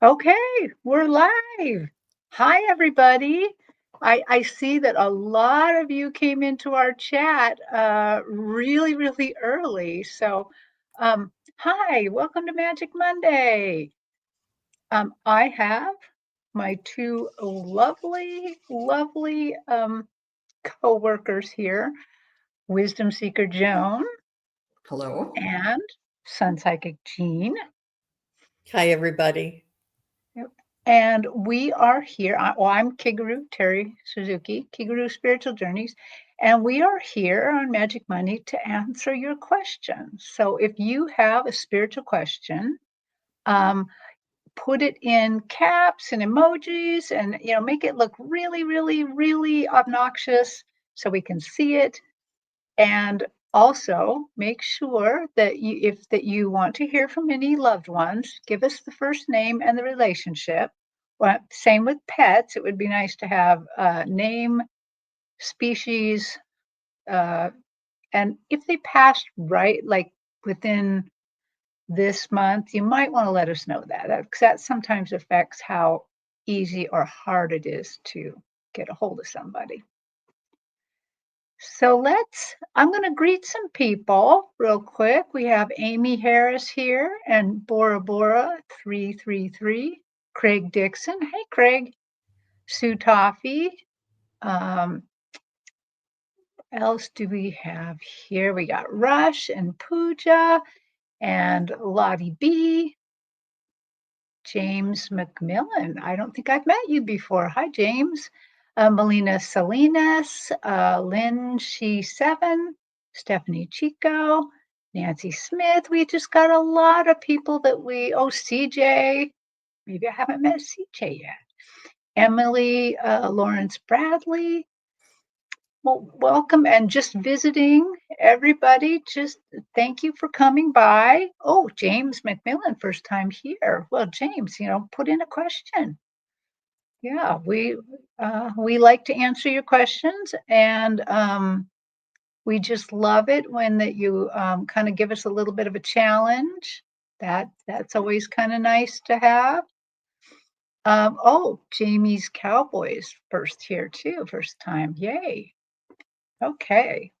Okay, we're live. Hi, everybody. I see that a lot of you came into our chat really, really early. So, hi, welcome to Magic Monday. I have my two lovely co-workers here, Wisdom Seeker Joan Hello. and SunPsychic Jean. Hi, everybody. Yep. And we are here. I'm Kiguru Terry Suzuki, Kiguru Spiritual Journeys, and we are here on Magic Money to answer your questions. So if you have a spiritual question, um, put it in caps and emojis, and make it look really, really, really obnoxious so we can see it. And also make sure that you want to hear from any loved ones, give us the first name and the relationship. Well, same with pets. It would be nice to have name, species, uh, and if they passed right, like within this month, you might want to let us know that, because that sometimes affects how easy or hard it is to get a hold of somebody. So I'm going to greet some people real quick. We have Amy Harris here and Bora Bora 333, Craig Dixon. Hey, Craig. Sue Toffee. Um, else do we have here? We got Rush and Pooja and Lottie B. James McMillan. I don't think I've met you before. Hi, James. Melina Salinas, Lynn She7, Stephanie Chico, Nancy Smith. We just got a lot of people CJ. Maybe I haven't met CJ yet. Emily Lawrence Bradley. Well, welcome and just visiting everybody. Just thank you for coming by. Oh, James McMillan, first time here. Well, James, put in a question. Yeah, we like to answer your questions, and we just love it when that you kind of give us a little bit of a challenge. That's always kind of nice to have. Oh, Jamie's Cowboys first here too, first time. Yay. Okay.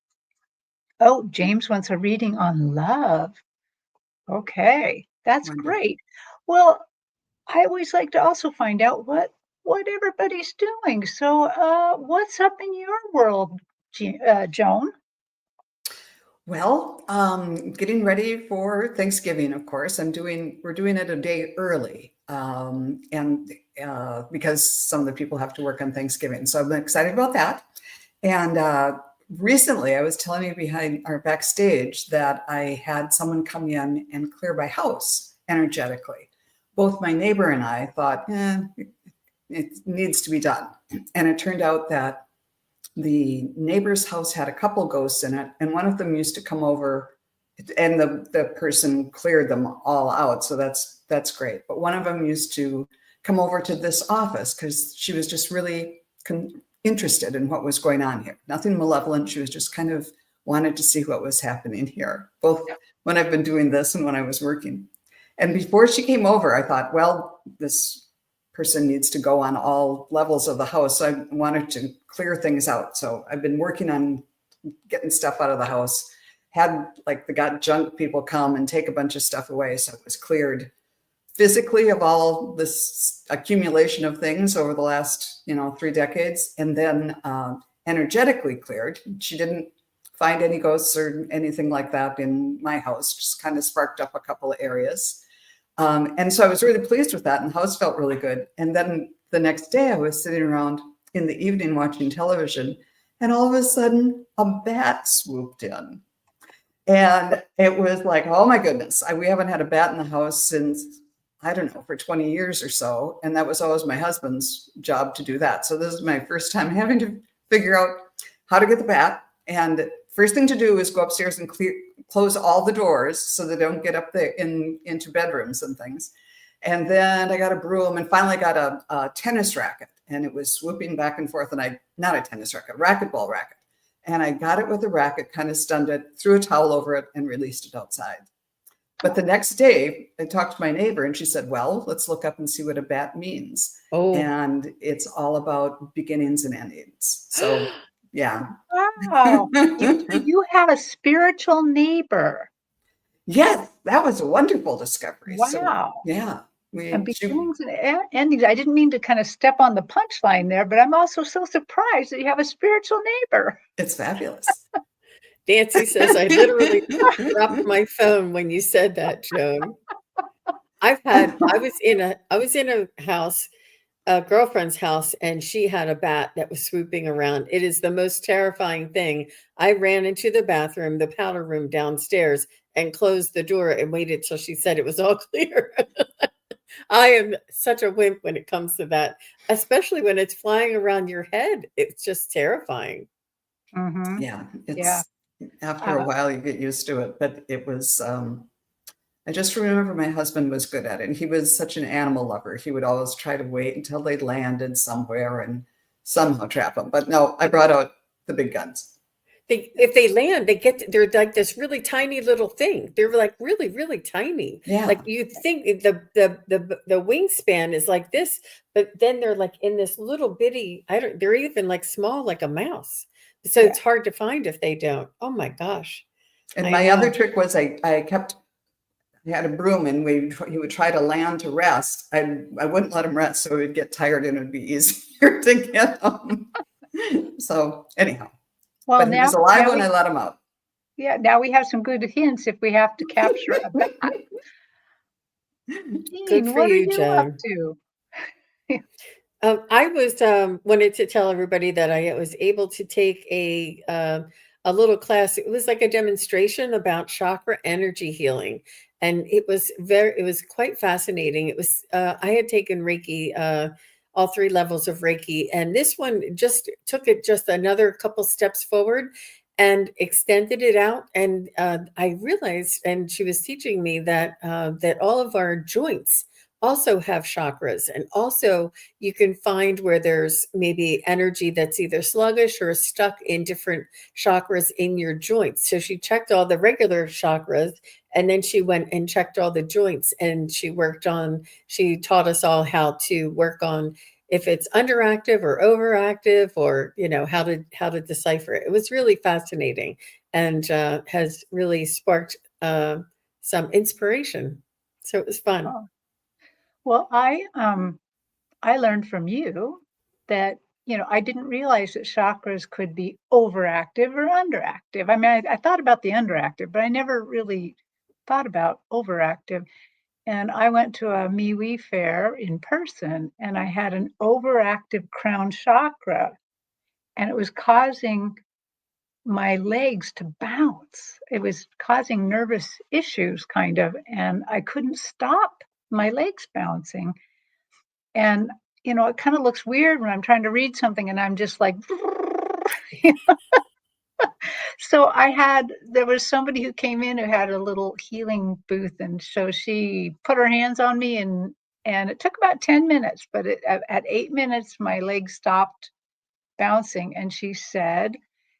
Oh, James wants a reading on love. Okay, that's Wonderful. great. Well, I always like to also find out what everybody's doing. So, what's up in your world, Joan? Well, getting ready for Thanksgiving, of course. We're doing it a day early, and because some of the people have to work on Thanksgiving, so I'm excited about that. And recently, I was telling you behind our backstage that I had someone come in and clear my house energetically. Both my neighbor and I thought, it needs to be done, and it turned out that the neighbor's house had a couple ghosts in it, and one of them used to come over, and the person cleared them all out, so that's great. But one of them used to come over to this office because she was just really interested in what was going on here. Nothing malevolent. She was just kind of wanted to see what was happening here, both when I've been doing this and when I was working. And before she came over, I thought, well, this person needs to go on all levels of the house. So I wanted to clear things out. So I've been working on getting stuff out of the house, had like the junk people come and take a bunch of stuff away. So it was cleared physically of all this accumulation of things over the last, 3 decades. And then energetically cleared. She didn't find any ghosts or anything like that in my house, just kind of sparked up a couple of areas. And so I was really pleased with that, and the house felt really good. And then the next day I was sitting around in the evening watching television, and all of a sudden a bat swooped in. And it was like, oh my goodness, we haven't had a bat in the house since, I don't know, for 20 years or so. And that was always my husband's job to do that. So this is my first time having to figure out how to get the bat. And first thing to do is go upstairs and close all the doors so they don't get up there into bedrooms and things. And then I got a broom and finally got a tennis racket, and it was swooping back and forth. And not a tennis racket, racquetball racket. And I got it with a racket, kind of stunned it, threw a towel over it, and released it outside. But the next day, I talked to my neighbor and she said, well, let's look up and see what a bat means. Oh, And it's all about beginnings and endings. So, yeah. Wow. You have a spiritual neighbor. Yes, that was a wonderful discovery. So, Wow. yeah, And she, beginnings and endings. I didn't mean to kind of step on the punchline there, but I'm also so surprised that you have a spiritual neighbor. it's fabulous. Nancy says I literally dropped my phone when you said that, Joan. I was in a house, a girlfriend's house, and she had a bat that was swooping around. It is the most terrifying thing. I ran into the bathroom, the powder room downstairs, and closed the door and waited till she said it was all clear. I am such a wimp when it comes to that, especially when it's flying around your head. It's just terrifying. Mm-hmm. Yeah, Yeah. it's after a while you get used to it, but it was I just remember my husband was good at it. And he was such an animal lover. He would always try to wait until they landed somewhere and somehow trap them. But no, I brought out the big guns. If they land, they're like this really tiny little thing. They're like really, really tiny. Yeah. Like you think the wingspan is like this, but then they're like in this little bitty, they're even like small like a mouse. So it's hard to find if they don't. Oh my gosh. And my other trick was I had a broom and he would try to land to rest. I wouldn't let him rest, so he would get tired and it would be easier to get him. So anyhow, Well, but he was alive when I let him out. Yeah, now we have some good hints if we have to capture a bat. Jean, what are you up to? I was wanted to tell everybody that I was able to take a little class. It was like a demonstration about chakra energy healing, and it was quite fascinating. It was I had taken Reiki, all 3 levels of Reiki, and this one just took it just another couple steps forward and extended it out. And I realized, and she was teaching me that that all of our joints also have chakras, and also you can find where there's maybe energy that's either sluggish or stuck in different chakras in your joints. So she checked all the regular chakras, and then she went and checked all the joints, and she taught us all how to work on if it's underactive or overactive, or how to decipher it. It was really fascinating, and has really sparked some inspiration. So it was fun. Oh. Well, I learned from you that, I didn't realize that chakras could be overactive or underactive. I mean, I thought about the underactive, but I never really thought about overactive. And I went to a MeWe fair in person, and I had an overactive crown chakra, and it was causing my legs to bounce. It was causing nervous issues, kind of, and I couldn't stop my legs bouncing. And, it kind of looks weird when I'm trying to read something and I'm just like, so there was somebody who came in who had a little healing booth. And so she put her hands on me, and it took about 10 minutes, but at 8 minutes, my legs stopped bouncing. And she said,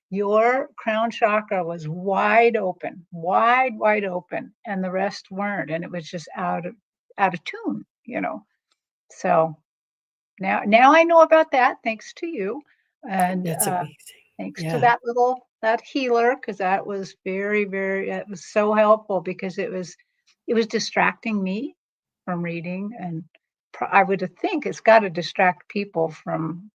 your crown chakra was wide open, wide open, and the rest weren't. And it was just out of tune. So now I know about that, thanks to you, and That's amazing. thanks to Yeah. that healer, because that was it was so helpful, because it was distracting me from reading, and I would think it's got to distract people from,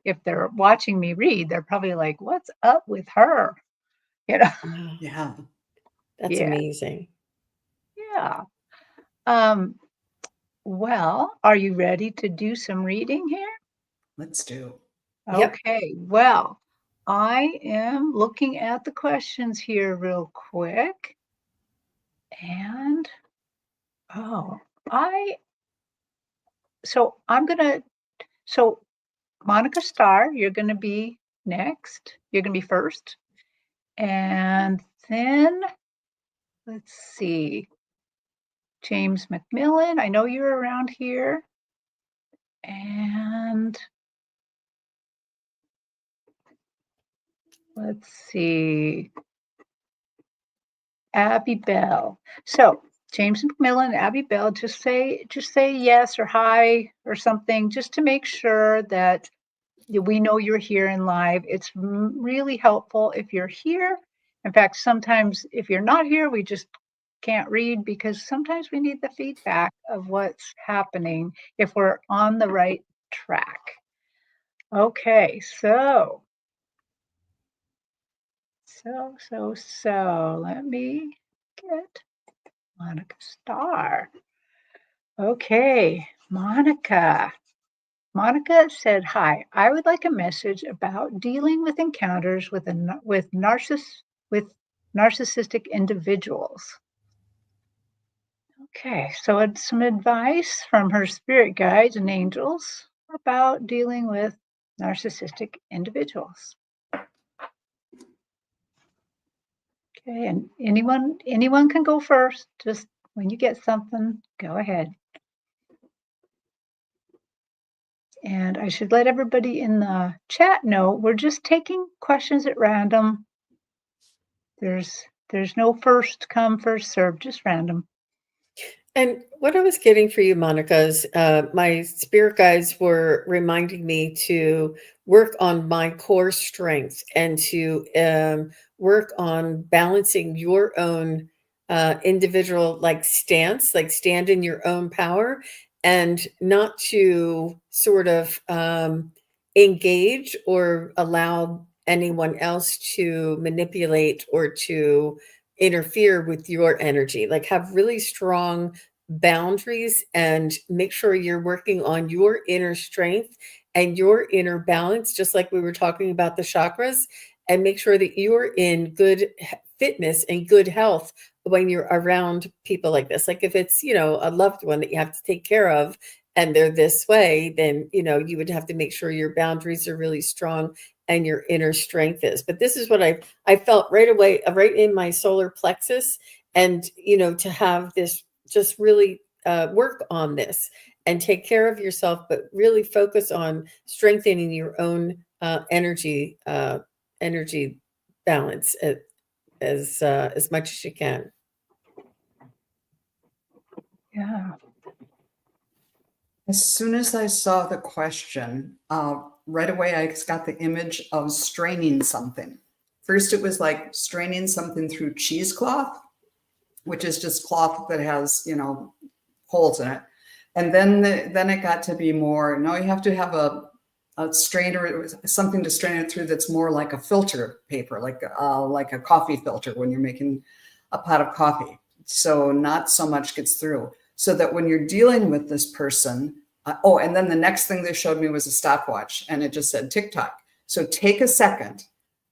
if they're watching me read, they're probably like, "What's up with her?" Wow. Yeah. That's Yeah, amazing. yeah. Um, well, are you ready to do some reading here? Let's do. Yep. Okay, well, I am looking at the questions here real quick. And, oh, so Monica Starr, you're going to be next. You're going to be first. And then, let's see, James McMillan, I know you're around here. And let's see, Abby Bell. So James and Camilla and Abby Bell, just say yes or hi or something, just to make sure that we know you're here in live. It's really helpful if you're here. In fact, sometimes if you're not here, we just can't read, because sometimes we need the feedback of what's happening if we're on the right track. Okay, so let me get Monica Starr. Okay, Monica. Monica said, "Hi, I would like a message about dealing with encounters with narcissistic individuals." Okay, so it's some advice from her spirit guides and angels about dealing with narcissistic individuals. Okay, and anyone can go first. Just when you get something, go ahead. And I should let everybody in the chat know we're just taking questions at random. There's no first come, first serve, just random. And what I was getting for you, Monica, is my spirit guides were reminding me to work on my core strength and to work on balancing your own individual stance, like stand in your own power, and not to sort of engage or allow anyone else to manipulate or to interfere with your energy. Like, have really strong boundaries and make sure you're working on your inner strength and your inner balance, just like we were talking about the chakras, and make sure that you're in good fitness and good health when you're around people like this. Like, if it's, a loved one that you have to take care of and they're this way, then, you would have to make sure your boundaries are really strong and your inner strength is. But this is what I felt right away, right in my solar plexus. And, to have this, just really work on this and take care of yourself, but really focus on strengthening your own energy balance as much as you can. Yeah. As soon as I saw the question, right away I got the image of straining something. First, it was like straining something through cheesecloth, which is just cloth that has, holes in it. And then it got to be more, no, you have to have a strainer, something to strain it through that's more like a filter paper, like a coffee filter when you're making a pot of coffee. So not so much gets through. So that when you're dealing with this person, and then the next thing they showed me was a stopwatch, and it just said tick-tock. So take a second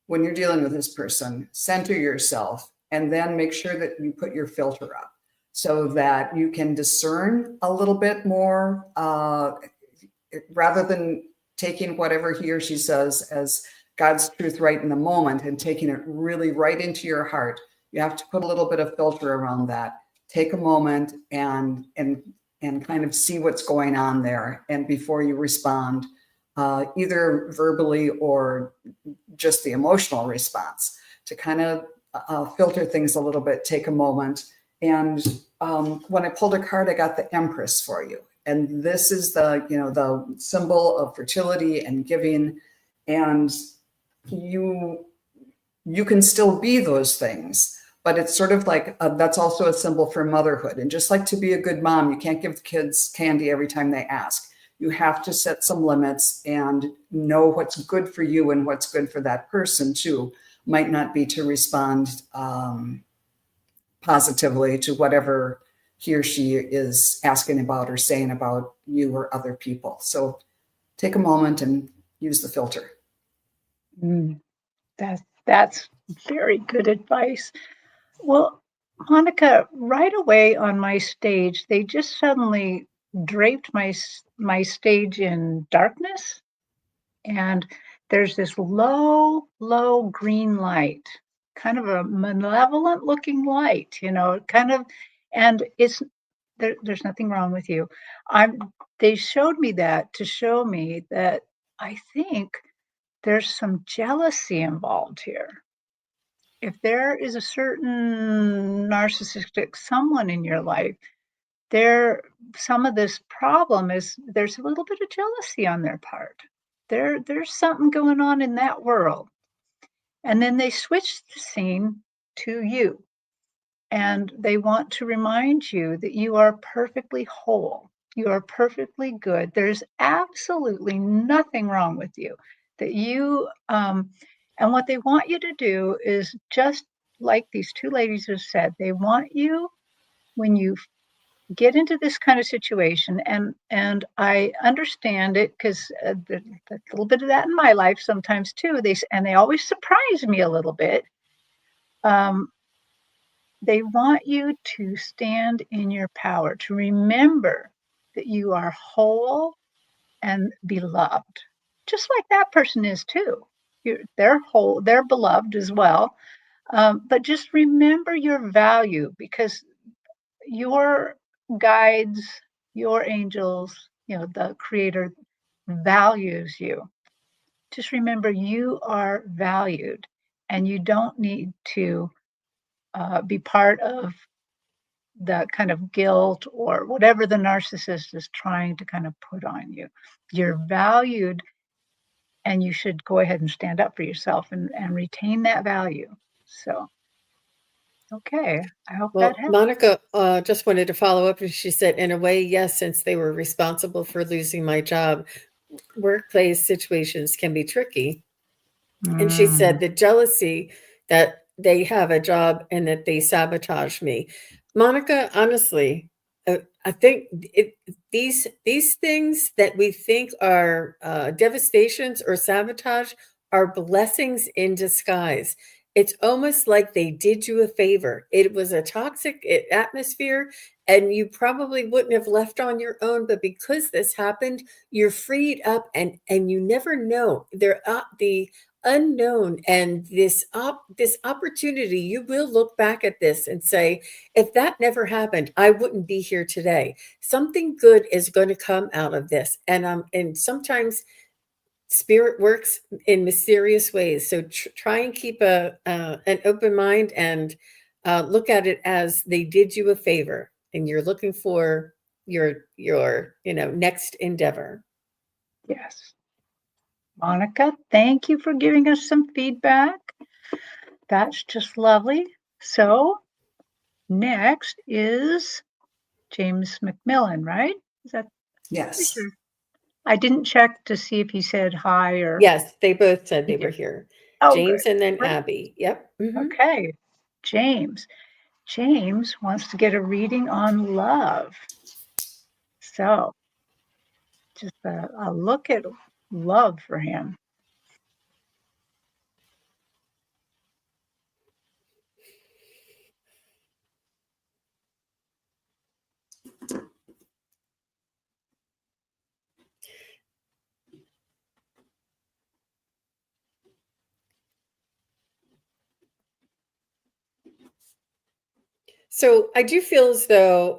when you're dealing with this person, center yourself, and then make sure that you put your filter up so that you can discern a little bit more, rather than taking whatever he or she says as God's truth right in the moment and taking it really right into your heart. You have to put a little bit of filter around that. Take a moment and kind of see what's going on there, and before you respond, either verbally or just the emotional response, to kind of filter things a little bit. Take a moment. And when I pulled a card, I got the Empress for you. And this is the symbol of fertility and giving. And you can still be those things, but it's sort of like that's also a symbol for motherhood. And just like to be a good mom, you can't give the kids candy every time they ask. You have to set some limits and know what's good for you and what's good for that person too. Might not be to respond positively to whatever he or she is asking about or saying about you or other people. So take a moment and use the filter. That's very good advice. Well, Monica, right away on my stage, they just suddenly draped my stage in darkness, and there's this low green light, kind of a malevolent looking light, kind of, and there's nothing wrong with you. They showed me that to show me that I think there's some jealousy involved here. if there is a certain narcissistic someone in your life, some of this problem is there's a little bit of jealousy on their part. There's something going on in that world. And then they switch the scene to you. And they want to remind you that you are perfectly whole. You are perfectly good. There's absolutely nothing wrong with you. That and what they want you to do is just like these two ladies have said, they want you when you get into this kind of situation, and I understand it because there's a little bit of that in my life sometimes too. They always surprise me a little bit. They want you to stand in your power, to remember that you are whole and beloved, just like that person is too. They're whole, they're beloved as well. But just remember your value, because your guides, your angels, the creator values you. Just remember you are valued, and you don't need to be part of the kind of guilt or whatever the narcissist is trying to kind of put on you. You're valued, and you should go ahead and stand up for yourself and retain that value. So, okay, I hope that Well, helps. Monica just wanted to follow up, and she said, in a way, yes, since they were responsible for losing my job, workplace situations can be tricky. And she said the jealousy that they have a job and that they sabotage me. Monica, honestly, I think these things that we think are devastations or sabotage are blessings in disguise. It's almost like they did you a favor. It was a toxic atmosphere, and you probably wouldn't have left on your own. But because this happened, you're freed up, and you never know. The unknown and this opportunity, you will look back at this and say, if that never happened, I wouldn't be here today. Something good is going to come out of this. And sometimes spirit works in mysterious ways. So try and keep an open mind, and look at it as they did you a favor, and you're looking for your next endeavor. Yes. Monica, thank you for giving us some feedback. That's just lovely. So next is James McMillan, right? Is that? Yes. Sure. I didn't check to see if he said hi or. Yes, they both said they were here. Oh, James good. and then Great. Abby. Yep. Okay. James wants to get a reading on love. So just a look at love for him. So I do feel as though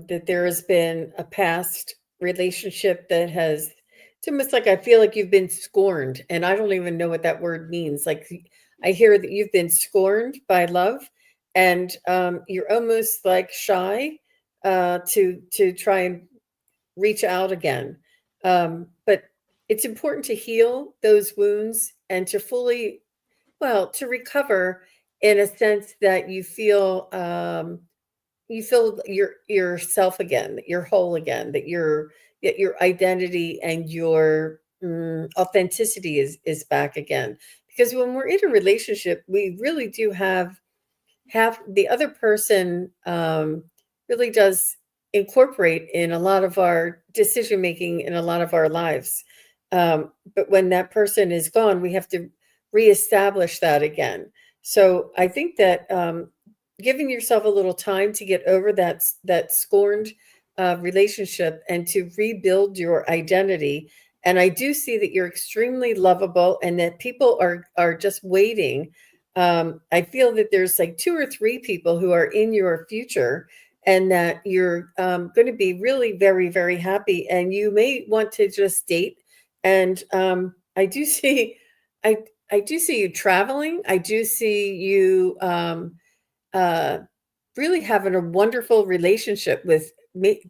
that there has been a past relationship that has, it's almost like I feel like you've been scorned, and I don't even know what that word means. Like, I hear that you've been scorned by love, and you're almost like shy to try and reach out again. But it's important to heal those wounds and to fully, well, to recover in a sense that you feel yourself again, that you're whole again, that your identity and your authenticity is back again. Because when we're in a relationship, we really do have the other person really does incorporate in a lot of our decision making in a lot of our lives. But when that person is gone, we have to reestablish that again. So I think that giving yourself a little time to get over that scorned relationship and to rebuild your identity. And I do see that you're extremely lovable, and that people are just waiting. I feel that there's like 2 or 3 people who are in your future, and that you're going to be really very, very happy. And you may want to just date. And I do see, I do see you traveling. I do see you really having a wonderful relationship with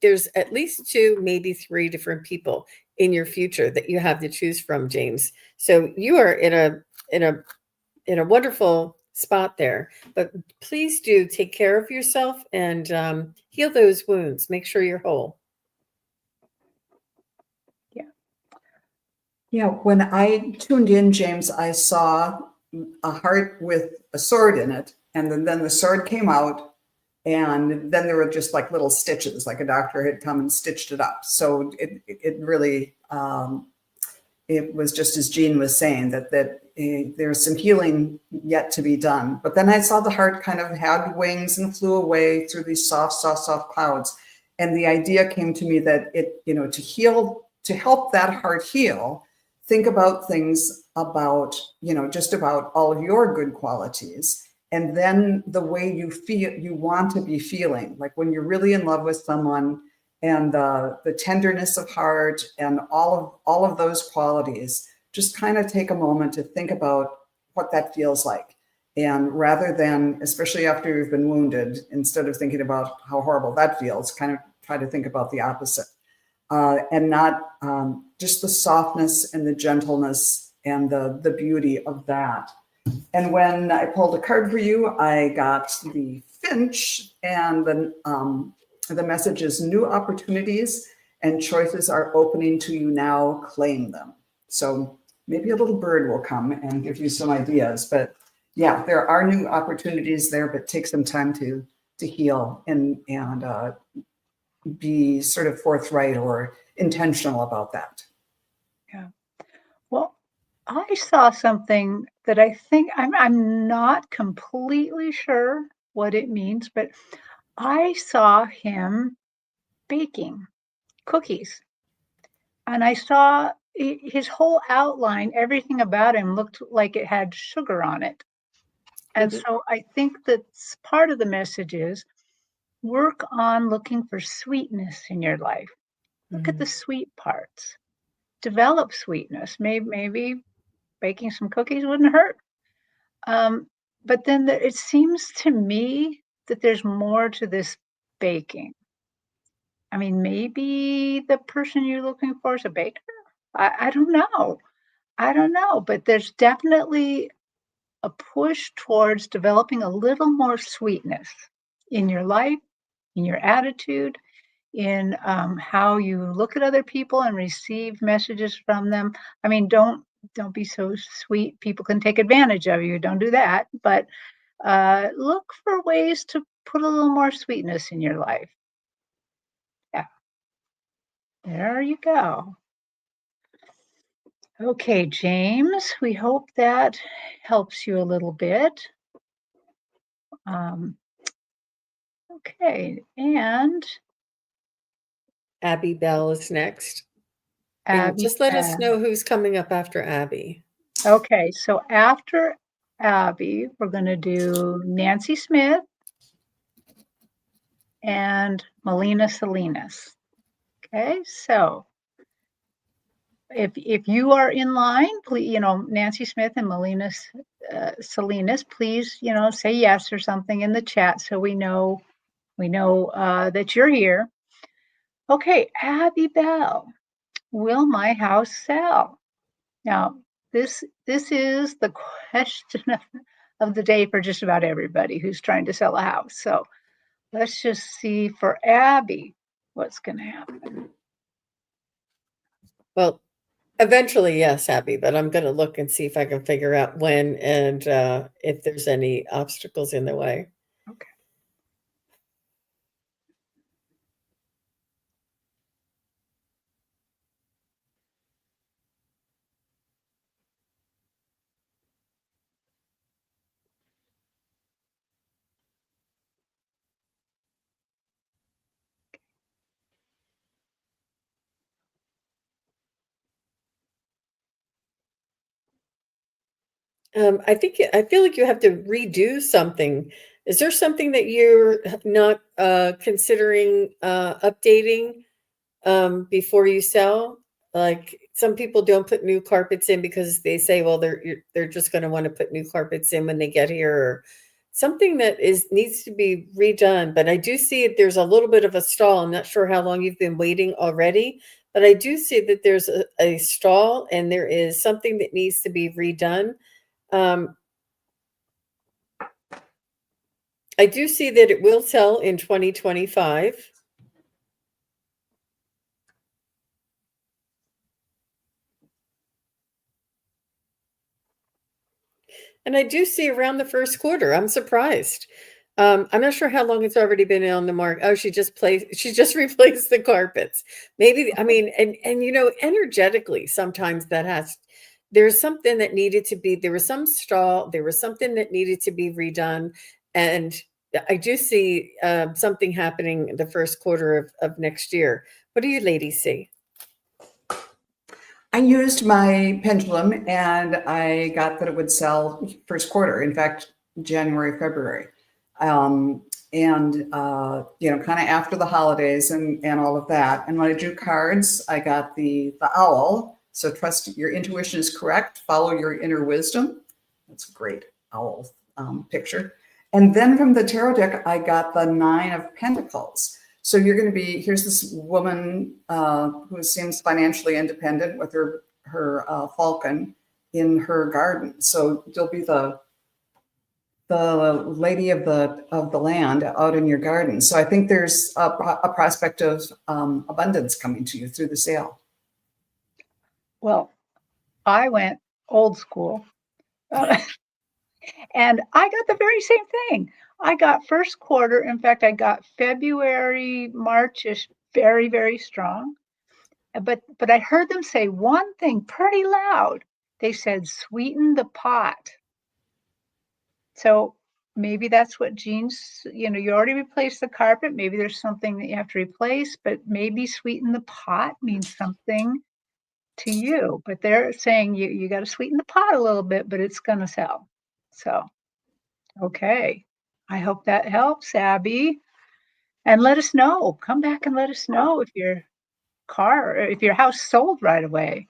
there's at least 2, maybe 3 different people in your future that you have to choose from, James. So you are in a wonderful spot there. But please do take care of yourself and heal those wounds. Make sure you're whole. Yeah, when I tuned in, James, I saw a heart with a sword in it, and then the sword came out, and then there were just like little stitches, like a doctor had come and stitched it up. So it really, it was just as Jean was saying, that there's some healing yet to be done. But then I saw the heart kind of had wings and flew away through these soft clouds. And the idea came to me that to heal, to help that heart heal, think about things about, just about all of your good qualities. And then the way you feel, you want to be feeling, like when you're really in love with someone, and the tenderness of heart and all of those qualities, just kind of take a moment to think about what that feels like. And rather than, especially after you've been wounded, instead of thinking about how horrible that feels, kind of try to think about the opposite. And not just the softness and the gentleness and the beauty of that. And when I pulled a card for you, I got the Finch, and the message is new opportunities and choices are opening to you now, claim them. So maybe a little bird will come and give you some ideas, but yeah, there are new opportunities there, but take some time to heal and be sort of forthright or intentional about that. Yeah. Well, I saw something that I think I'm not completely sure what it means, but I saw him baking cookies. And I saw his whole outline, everything about him looked like it had sugar on it. And so I think that's part of the message is work on looking for sweetness in your life. Look at the sweet parts. Develop sweetness. Maybe baking some cookies wouldn't hurt. But then it seems to me that there's more to this baking. I mean, maybe the person you're looking for is a baker. I don't know. I don't know. But there's definitely a push towards developing a little more sweetness in your life, in your attitude, in how you look at other people and receive messages from them. I mean, don't be so sweet. People can take advantage of you. Don't do that. But look for ways to put a little more sweetness in your life. Yeah. There you go. Okay, James, we hope that helps you a little bit. Okay, and Abby Bell is next. Abby. Just let us know who's coming up after Abby. Okay, so after Abby, we're going to do Nancy Smith and Melina Salinas. Okay, so if you are in line, please, Nancy Smith and Melina Salinas, please, say yes or something in the chat so we know that you're here. Okay, Abby Bell, will my house sell? Now, this is the question of the day for just about everybody who's trying to sell a house. So let's just see for Abby what's going to happen. Well, eventually, yes, Abby, but I'm going to look and see if I can figure out when and if there's any obstacles in the way. Okay. I feel like you have to redo something. Is there something that you're not considering updating before you sell? Like some people don't put new carpets in because they say, well, they're just going to want to put new carpets in when they get here, or something that needs to be redone. But I do see there's a little bit of a stall. I'm not sure how long you've been waiting already, but I do see that there's a stall and there is something that needs to be redone. I do see that it will sell in 2025. And I do see around the first quarter. I'm surprised. I'm not sure how long it's already been on the market. Oh, she just replaced the carpets. Maybe, I mean, and you know, energetically, sometimes there's something that needed to be, there was some stall, there was something that needed to be redone. And I do see something happening the first quarter of next year. What do you ladies see? I used my pendulum and I got that it would sell first quarter. In fact, January, February. You know, kind of after the holidays and all of that. And when I drew cards, I got the owl. So trust your intuition is correct. Follow your inner wisdom. That's a great owl picture. And then from the tarot deck, I got the 9 of Pentacles. So you're going to be, here's this woman who seems financially independent with her falcon in her garden. So you'll be the lady of the land out in your garden. So I think there's a prospect of abundance coming to you through the sale. Well, I went old school. And I got the very same thing. I got first quarter. In fact, I got February, March-ish, very, very strong. But I heard them say one thing pretty loud. They said, sweeten the pot. So maybe that's what Jean's, you know, you already replaced the carpet. Maybe there's something that you have to replace, but maybe sweeten the pot means something to you. But they're saying you got to sweeten the pot a little bit, but it's going to sell. So, okay. I hope that helps, Abby. And let us know. Come back and let us know if if your house sold right away.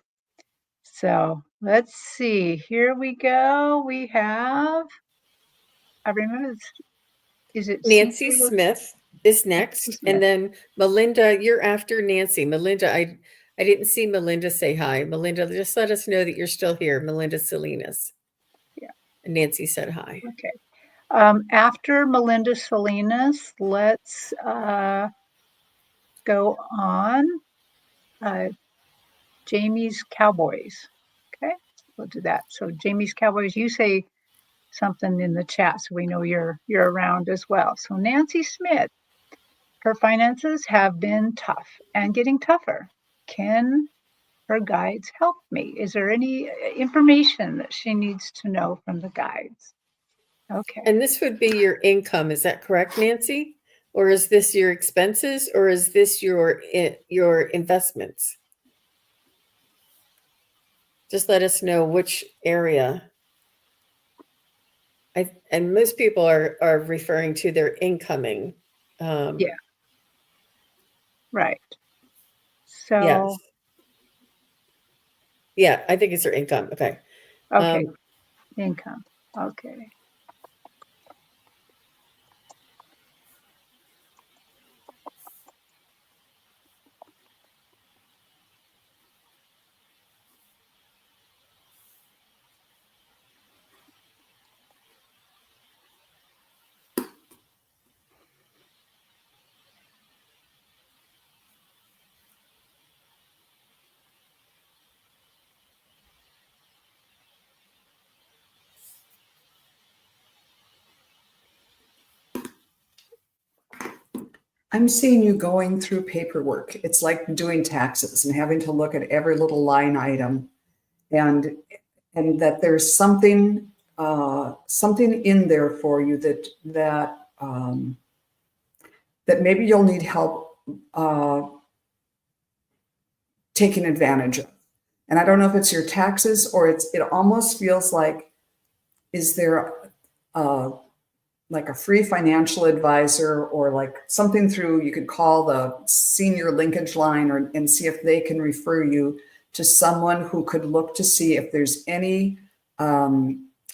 So let's see. Here we go. We have, I remember, is it Nancy Smith is next. And then Melinda, you're after Nancy. Melinda, I didn't see Melinda say hi. Melinda, just let us know that you're still here. Melinda Salinas. Yeah. And Nancy said hi. Okay. After Melinda Salinas, let's go on. Jamie's Cowboys. Okay, we'll do that. So Jamie's Cowboys, you say something in the chat so we know you're around as well. So Nancy Smith, her finances have been tough and getting tougher. Can her guides help me? Is there any information that she needs to know from the guides? Okay. And this would be your income, is that correct, Nancy? Or is this your expenses, or is this your investments? Just let us know which area. And most people are referring to their incoming. Yeah. Right. So. Yes. Yeah, I think it's their income. Okay. Okay. Income. Okay. I'm seeing you going through paperwork. It's like doing taxes and having to look at every little line item, and that there's something in there for you that maybe you'll need help taking advantage of. And I don't know if it's your taxes or it almost feels like, is there like a free financial advisor or like something through, you could call the senior linkage line and see if they can refer you to someone who could look to see if there's any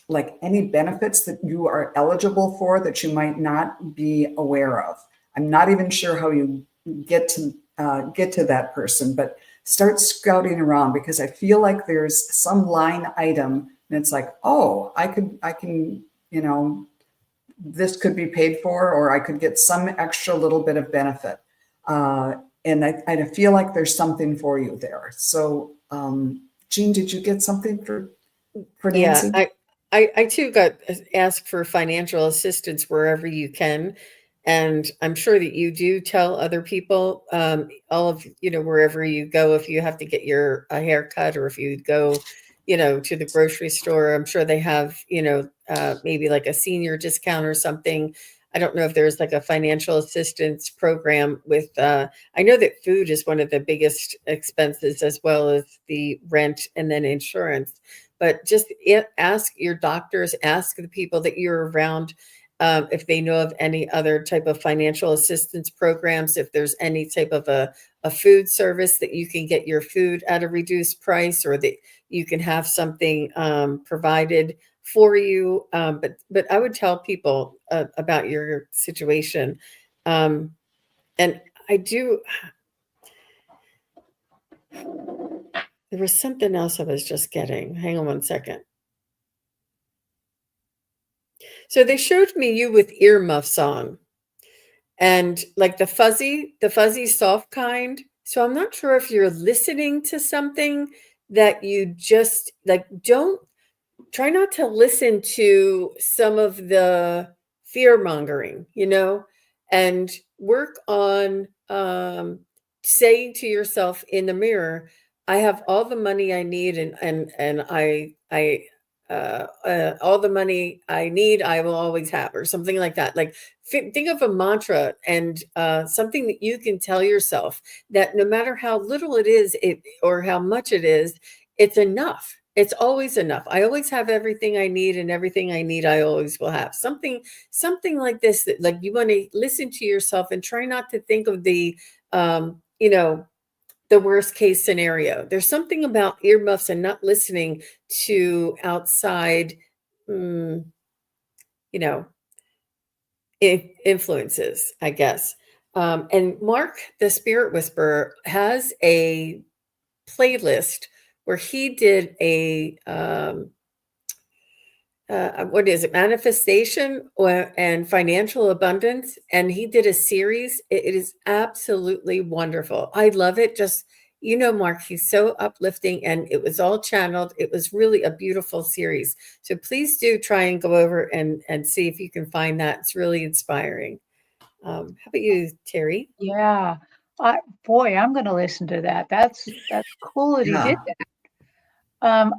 like any benefits that you are eligible for that you might not be aware of. I'm not even sure how you get to that person, but start scouting around, because I feel like there's some line item and it's like, oh, I can, you know, this could be paid for, or I could get some extra little bit of benefit. And I feel like there's something for you there. So, Jean, did you get something for Yeah, Nancy? I too got asked for financial assistance wherever you can. And I'm sure that you do tell other people, all of, wherever you go, if you have to get a haircut, or if you go, to the grocery store, I'm sure they have, maybe like a senior discount or something. I don't know if there's like a financial assistance program with, I know that food is one of the biggest expenses, as well as the rent and then insurance. But just ask your doctors, ask the people that you're around, if they know of any other type of financial assistance programs, if there's any type of a food service that you can get your food at a reduced price, or that you can have something provided for you. But I would tell people about your situation. And I do, there was something else I was just getting. Hang on one second. So they showed me you with earmuffs on, and like the fuzzy soft kind. So I'm not sure if you're listening to something that you just like. Don't try not to listen to some of the fear mongering, and work on saying to yourself in the mirror, I have all the money I need, and I all the money I need, I will always have, or something like that. Like, think of a mantra, and something that you can tell yourself, that no matter how little it is, or how much it is, it's enough. It's always enough. I always have everything I need, and everything I need, I always will have. Something like this, that like you want to listen to yourself and try not to think of um, you know, the worst case scenario. There's something about earmuffs and not listening to outside, mm, you know, influences, I guess. And Mark, the Spirit Whisperer, has a playlist where he did a what is it, manifestation and financial abundance, and he did a series. It is absolutely wonderful. I love it. Just, Mark, he's so uplifting, and it was all channeled. It was really a beautiful series. So please do try and go over and see if you can find that. It's really inspiring. How about you, Terry? Yeah. Boy, I'm going to listen to that. That's cool that he did Yeah. that.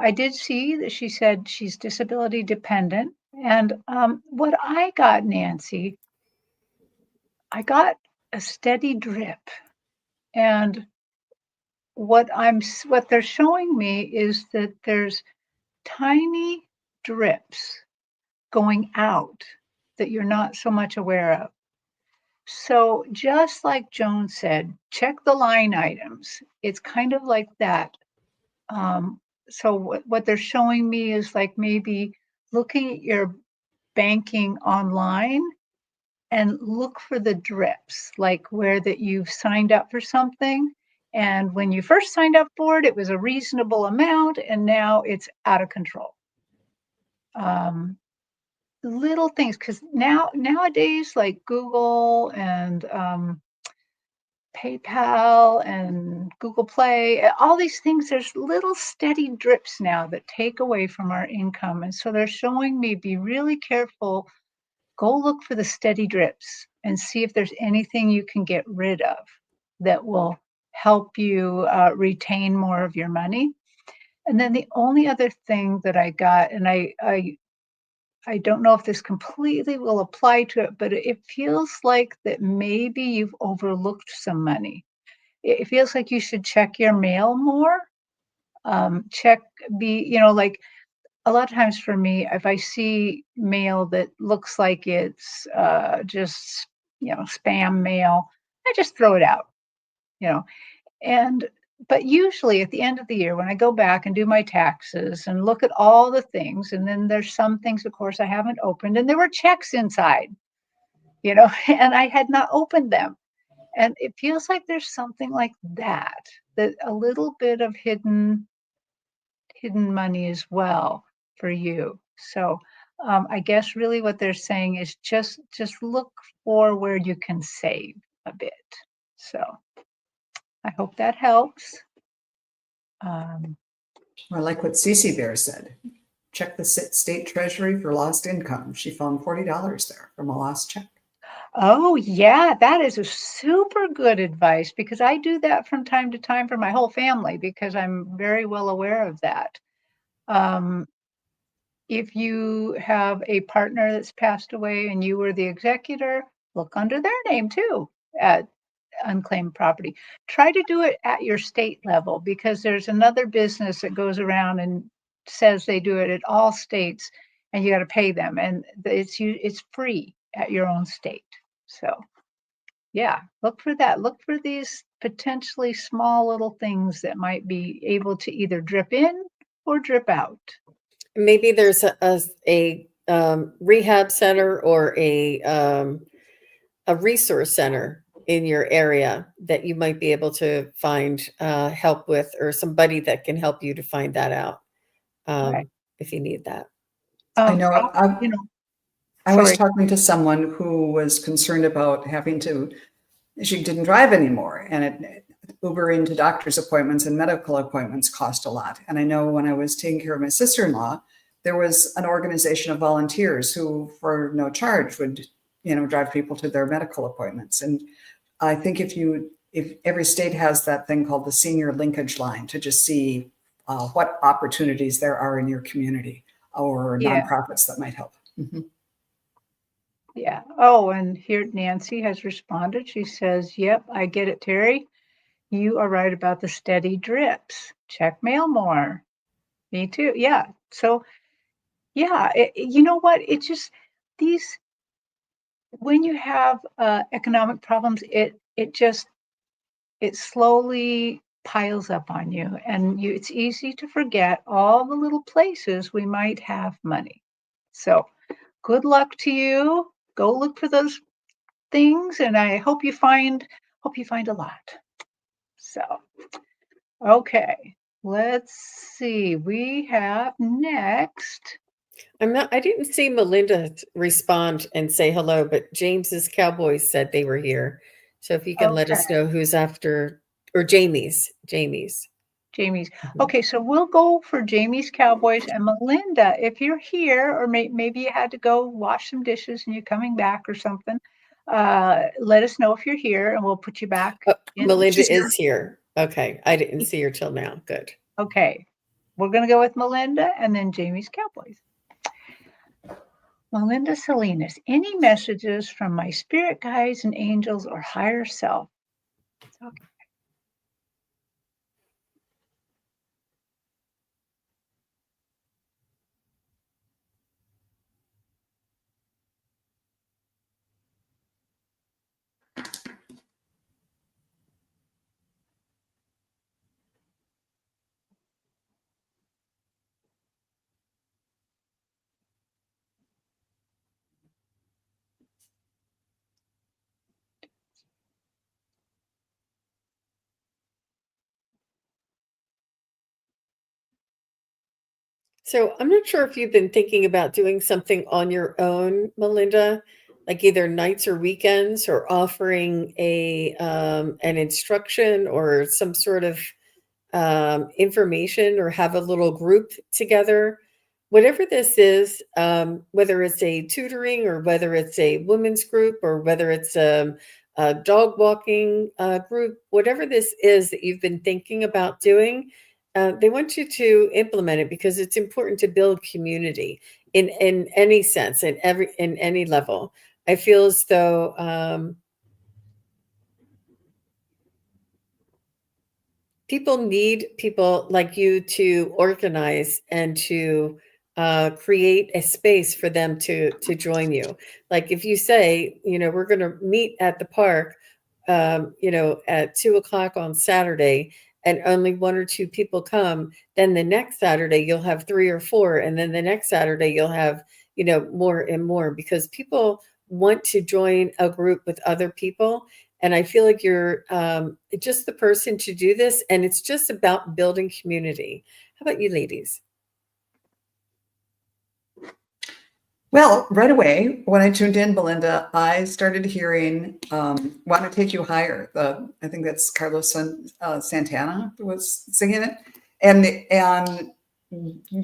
I did see that she said she's disability dependent. And what I got, Nancy, I got a steady drip. And what they're showing me is that there's tiny drips going out that you're not so much aware of. So just like Joan said, check the line items. It's kind of like that. Um, so what they're showing me is like maybe looking at your banking online and look for the drips, like where that you've signed up for something. And when you first signed up for it, it was a reasonable amount, and now it's out of control. Um, Little things, because nowadays, like Google and PayPal and Google Play, all these things, there's little steady drips now that take away from our income. And so they're showing me, be really careful, go look for the steady drips and see if there's anything you can get rid of that will help you retain more of your money. And then the only other thing that I got, and I don't know if this completely will apply to it, but it feels like that maybe you've overlooked some money. It feels like you should check your mail more. Check, like a lot of times for me, if I see mail that looks like it's spam mail, I just throw it out, you know. And but usually at the end of the year, when I go back and do my taxes and look at all the things, and then there's some things, of course, I haven't opened, and there were checks inside, and I had not opened them. And it feels like there's something like that, that a little bit of hidden money as well for you. So I guess really what they're saying is just look for where you can save a bit. So I hope that helps. I like what Cece Bear said. Check the state treasury for lost income. She found $40 there from a lost check. Oh, yeah, that is a super good advice because I do that from time to time for my whole family because I'm very well aware of that. Um, if you have a partner that's passed away and you were the executor, look under their name too at unclaimed property. Try to do it at your state level because there's another business that goes around and says they do it at all states and you got to pay them and it's free at your own state. So, yeah, look for that. Look for these potentially small little things that might be able to either drip in or drip out. Maybe there's a rehab center or a resource center in your area that you might be able to find help with, or somebody that can help you to find that out Right. if you need that. I know I was sorry. talking to someone who was concerned about having to, she didn't drive anymore, and Uber into doctor's appointments and medical appointments cost a lot. And I know when I was taking care of my sister-in-law, there was an organization of volunteers who, for no charge, would drive people to their medical appointments. And I think if every state has that thing called the senior linkage line to just see what opportunities there are in your community or Yeah. nonprofits that might help. Mm-hmm. Yeah. Oh, and here Nancy has responded. She says, yep, I get it, Terry. You are right about the steady drips. Check mail more. Me too. Yeah. So, yeah, you know what? It just, these, when you have economic problems, it slowly piles up on you. And it's easy to forget all the little places we might have money. So, good luck to you. Go look for those things and I hope you find a lot. So, okay. Let's see. We have next. I didn't see Melinda respond and say hello, but James's Cowboys said they were here. So if you can let Okay. us know who's after, or Jamie's. Jamie's. Mhm. Okay, so we'll go for Jamie's Cowboys and Melinda. If you're here, or maybe you had to go wash some dishes and you're coming back or something, let us know if you're here and we'll put you back Oh, in. Melinda is here. Okay. I didn't see her till now. Good. Okay, we're going to go with Melinda and then Jamie's Cowboys. Melinda Salinas, any messages from my spirit guides and angels or higher self? Okay. So I'm not sure if you've been thinking about doing something on your own, Melinda, like either nights or weekends, or offering an instruction or some sort of information, or have a little group together. Whatever this is, whether it's a tutoring or whether it's a women's group or whether it's a dog walking group, whatever this is that you've been thinking about doing, they want you to implement it because it's important to build community in any sense, in any level. I feel as though people need people like you to organize and to create a space for them to join you. Like if you say, we're going to meet at the park, at 2:00 on Saturday, and only 1 or 2 people come, then the next Saturday you'll have 3 or 4, and then the next Saturday you'll have, more and more, because people want to join a group with other people. And I feel like you're just the person to do this. And it's just about building community. How about you, ladies? Well, right away, when I tuned in, Belinda, I started hearing Want to Take You Higher. I think that's Carlos Santana who was singing it. And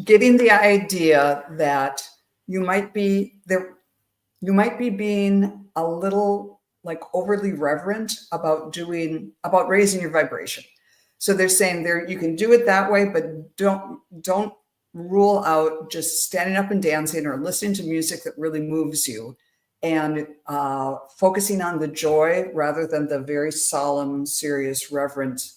getting the idea that you might be there, you might be being a little like overly reverent about raising your vibration. So they're saying you can do it that way, but don't rule out just standing up and dancing or listening to music that really moves you, and focusing on the joy rather than the very solemn, serious, reverent,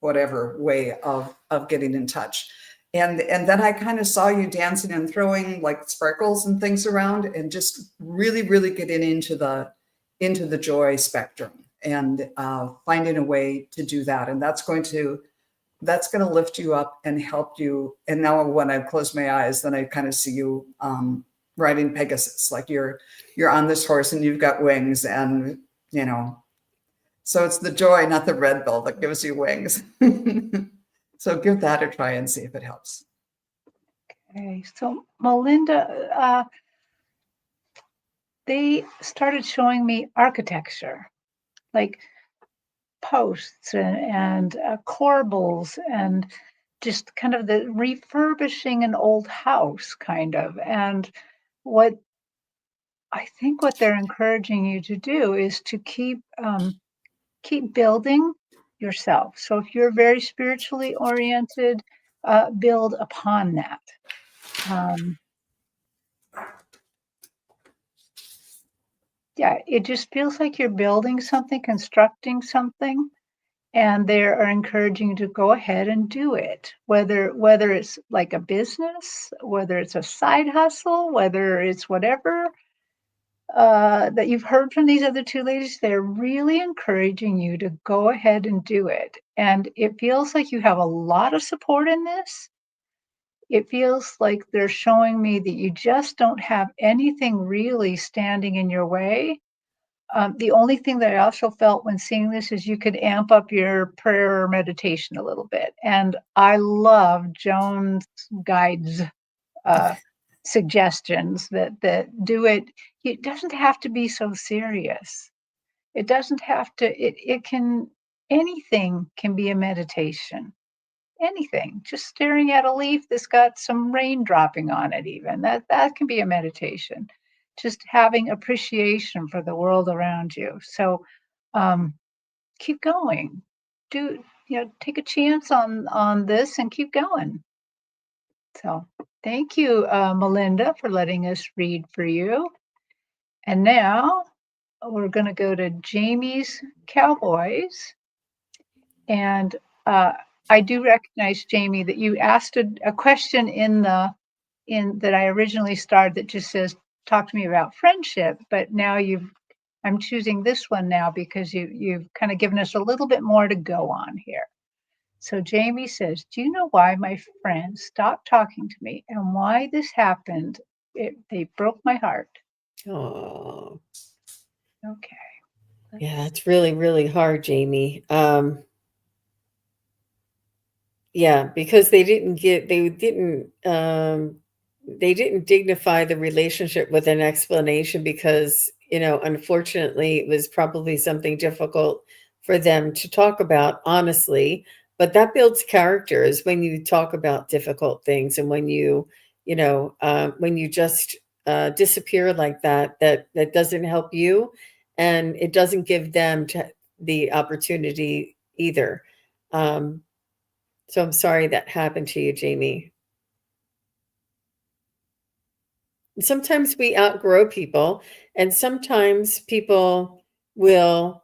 whatever way of getting in touch. And then I kind of saw you dancing and throwing like sparkles and things around, and just really, really getting into the joy spectrum, and finding a way to do that. And that's going to lift you up and help you. And now when I close my eyes, then I kind of see you riding Pegasus, like you're on this horse and you've got wings, and so it's the joy, not the red bull, that gives you wings. So give that a try and see if it helps. Okay, so Melinda, they started showing me architecture, like posts and corbels, and just kind of the refurbishing an old house, kind of. And what I think what they're encouraging you to do is to keep building yourself. So if you're very spiritually oriented, build upon that. Yeah, it just feels like you're building something, constructing something, and they are encouraging you to go ahead and do it. Whether it's like a business, whether it's a side hustle, whether it's whatever that you've heard from these other two ladies, they're really encouraging you to go ahead and do it. And it feels like you have a lot of support in this. It feels like they're showing me that you just don't have anything really standing in your way. The only thing that I also felt when seeing this is you could amp up your prayer or meditation a little bit. And I love Joan's guides suggestions that do it. It doesn't have to be so serious. It doesn't have to, it can, anything can be a meditation. Anything, just staring at a leaf that's got some rain dropping on it, even that can be a meditation. Just having appreciation for the world around you. So keep going. Take a chance on this and keep going. So thank you, Melinda, for letting us read for you. And now we're going to go to Jamie's Cowboys. And I do recognize, Jamie, that you asked a question in that I originally started that just says, talk to me about friendship. But now I'm choosing this one now because you've kind of given us a little bit more to go on here. So Jamie says, do you know why my friends stopped talking to me and why this happened? They broke my heart. Oh, Okay. yeah, it's really, really hard, Jamie. Yeah, because they didn't dignify the relationship with an explanation, because, unfortunately, it was probably something difficult for them to talk about, honestly. But that builds characters when you talk about difficult things, and when you just disappear like that doesn't help you, and it doesn't give them the opportunity either. So I'm sorry that happened to you, Jamie. Sometimes we outgrow people, and sometimes people will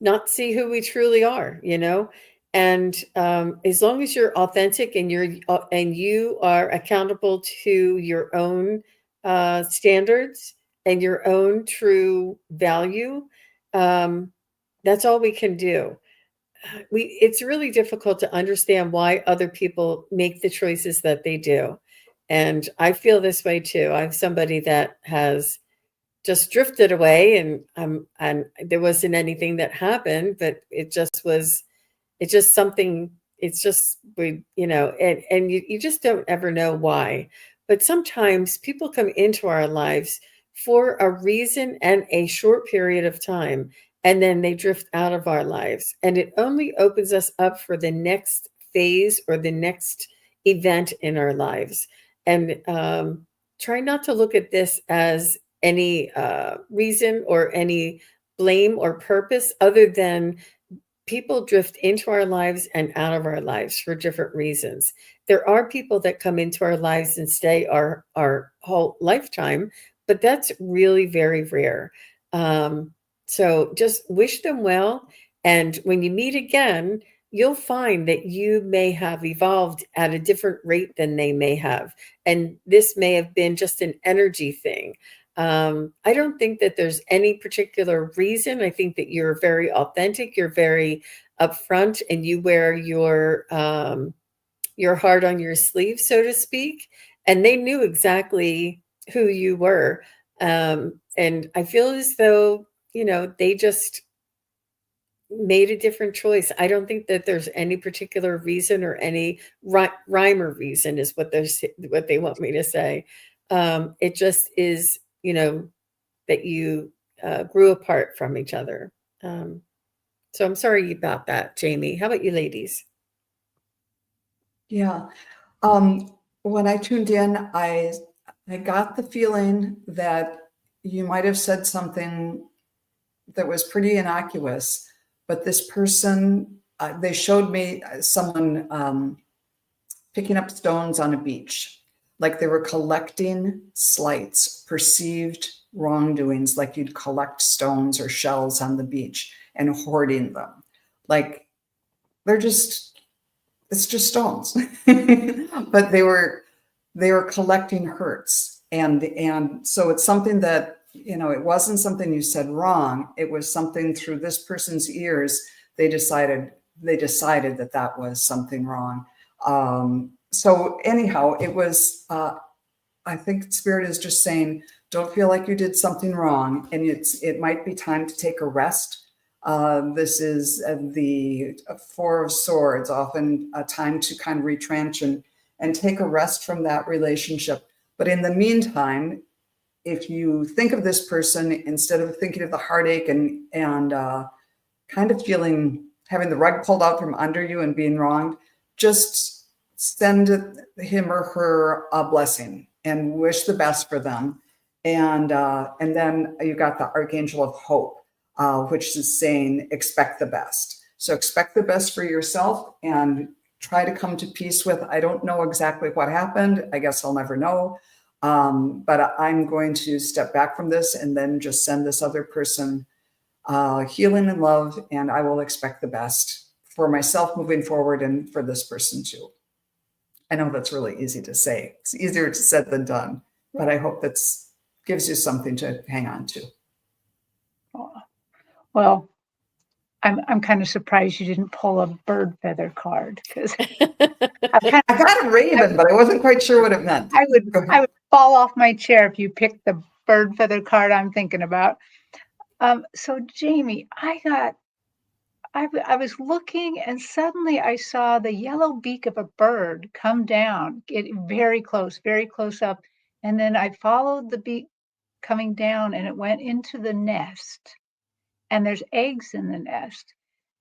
not see who we truly are, And as long as you're authentic and you are accountable to your own standards and your own true value, That's all we can do. It's really difficult to understand why other people make the choices that they do. And I feel this way too. I'm somebody that has just drifted away, and there wasn't anything that happened, but it's just something. It's just and you just don't ever know why. But sometimes people come into our lives for a reason and a short period of time, and then they drift out of our lives, and it only opens us up for the next phase or the next event in our lives. And try not to look at this as any reason or any blame or purpose, other than people drift into our lives and out of our lives for different reasons. There are people that come into our lives and stay our whole lifetime, but that's really very rare. So just wish them well. And when you meet again, you'll find that you may have evolved at a different rate than they may have. And this may have been just an energy thing. I don't think that there's any particular reason. I think that you're very authentic, you're very upfront, and you wear your heart on your sleeve, so to speak. And they knew exactly who you were. And I feel as though, they just made a different choice. I don't think that there's any particular reason or any rhyme or reason is what they want me to say. It just is, that you grew apart from each other. So I'm sorry about that, Jamie. How about you ladies? Yeah. When I tuned in, I got the feeling that you might have said something that was pretty innocuous, but this person, they showed me someone picking up stones on a beach, like they were collecting slights, perceived wrongdoings, like you'd collect stones or shells on the beach and hoarding them. Like it's just stones. But they were collecting hurts. And so it's something that, it wasn't something you said wrong. It was something through this person's ears. They decided that that was something wrong. So anyhow, it was, I think Spirit is just saying, don't feel like you did something wrong. And it might be time to take a rest. This is the Four of Swords, often a time to kind of retrench and take a rest from that relationship. But in the meantime, if you think of this person, instead of thinking of the heartache and kind of having the rug pulled out from under you and being wronged, just send him or her a blessing and wish the best for them. And then you got the Archangel of Hope, which is saying expect the best. So expect the best for yourself and try to come to peace with, I don't know exactly what happened. I guess I'll never know. But I'm going to step back from this and then just send this other person healing and love, and I will expect the best for myself moving forward and for this person too. I know that's really easy to say. It's easier said than done, but I hope that gives you something to hang on to. Well, I'm kind of surprised you didn't pull a bird feather card, because I got a raven, but I wasn't quite sure what it meant. I would fall off my chair if you picked the bird feather card I'm thinking about. So Jamie, I was looking, and suddenly I saw the yellow beak of a bird come down, get very close up. And then I followed the beak coming down, and it went into the nest, and there's eggs in the nest.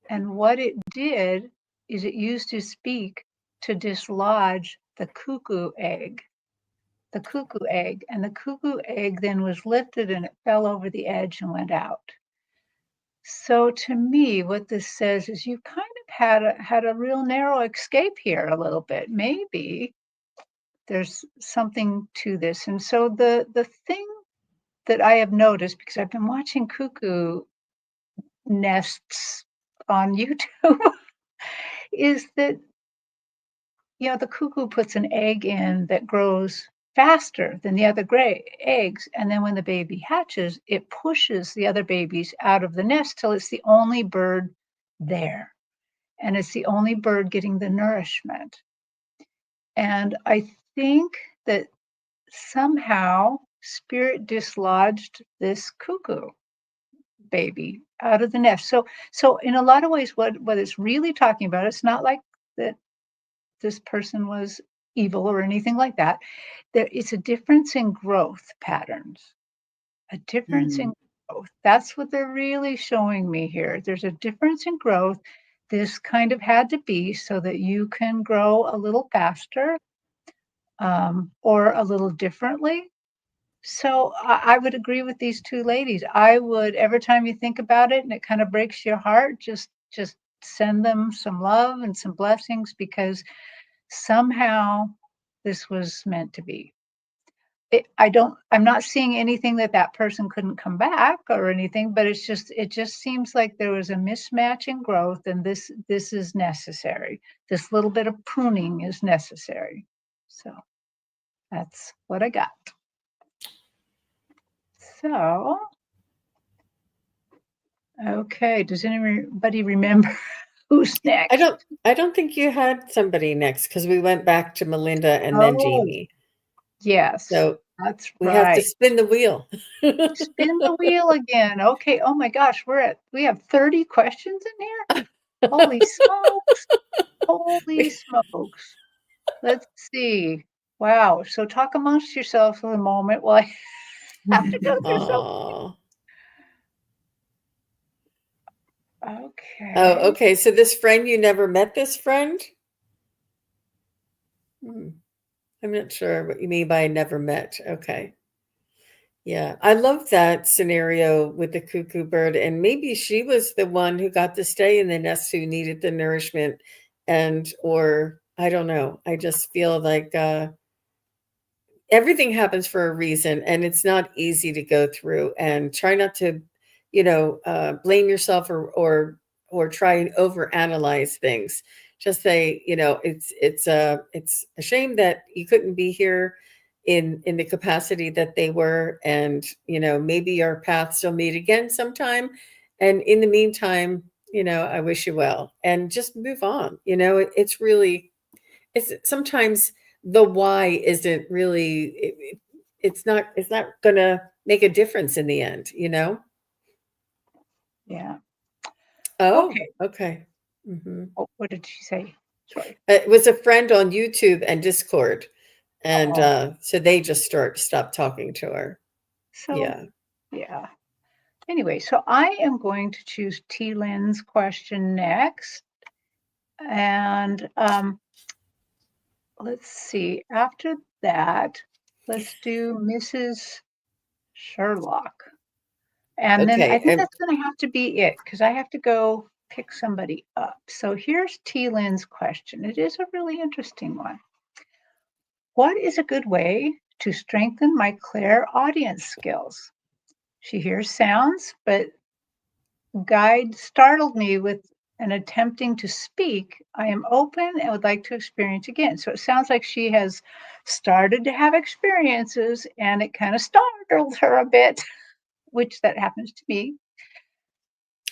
And what it did is it used its beak to dislodge the cuckoo egg. And the cuckoo egg then was lifted and it fell over the edge and went out. So to me, what this says is you kind of had a real narrow escape here a little bit. Maybe there's something to this. And so the thing that I have noticed, because I've been watching cuckoo nests on YouTube, is that the cuckoo puts an egg in that grows faster than the other eggs. And then when the baby hatches, it pushes the other babies out of the nest till it's the only bird there. And it's the only bird getting the nourishment. And I think that somehow spirit dislodged this cuckoo baby out of the nest. So in a lot of ways, what it's really talking about, it's not like that this person was evil or anything like that. It's a difference in growth patterns, a difference in growth. That's what they're really showing me here. There's a difference in growth. This kind of had to be so that you can grow a little faster, or a little differently. So I would agree with these two ladies. I would, every time you think about it and it kind of breaks your heart, just send them some love and some blessings, because somehow this was meant to be. I'm not seeing anything that person couldn't come back or anything, but it just seems like there was a mismatch in growth, and this is necessary. This little bit of pruning is necessary. So that's what I got. So, okay, does anybody remember who's next? I don't think you had somebody next, because we went back to Melinda and then Oh, Jamie. yes, So that's we have to right. spin the wheel. Spin the wheel again. Okay. Oh my gosh, we have 30 questions in here. Holy smokes. Holy smokes. Let's see. Wow. So talk amongst yourselves for a moment while I have to go through some. Aw. Oh, Okay. okay. So this friend, you never met this friend? I'm not sure what you mean by never met. Okay. Yeah. I love that scenario with the cuckoo bird. And maybe she was the one who got to stay in the nest, who needed the nourishment. Or I don't know. I just feel like everything happens for a reason, and it's not easy to go through. And try not to, blame yourself, or try and overanalyze things. Just say, it's a shame that you couldn't be here in the capacity that they were, and maybe our paths will meet again sometime. And in the meantime, I wish you well, and just move on. It's really, it's sometimes the why isn't really, it's not gonna make a difference in the end. Yeah. Oh, Okay. okay. Hmm. Oh, what did she say? Sorry. It was a friend on YouTube and Discord, and Oh, so they just stopped talking to her. so Yeah. yeah. Anyway, so I am going to choose T. Lynn's question next. And let's see, after that, let's do Mrs. Sherlock. And then I Okay. think that's going to have to be it, because I have to go pick somebody up. So here's T. Lynn's question. It is a really interesting one. What is a good way to strengthen my clairaudience skills? She hears sounds, but guide startled me with an attempting to speak. I am open and would like to experience again. So it sounds like she has started to have experiences and it kind of startled her a bit, which that happens to me.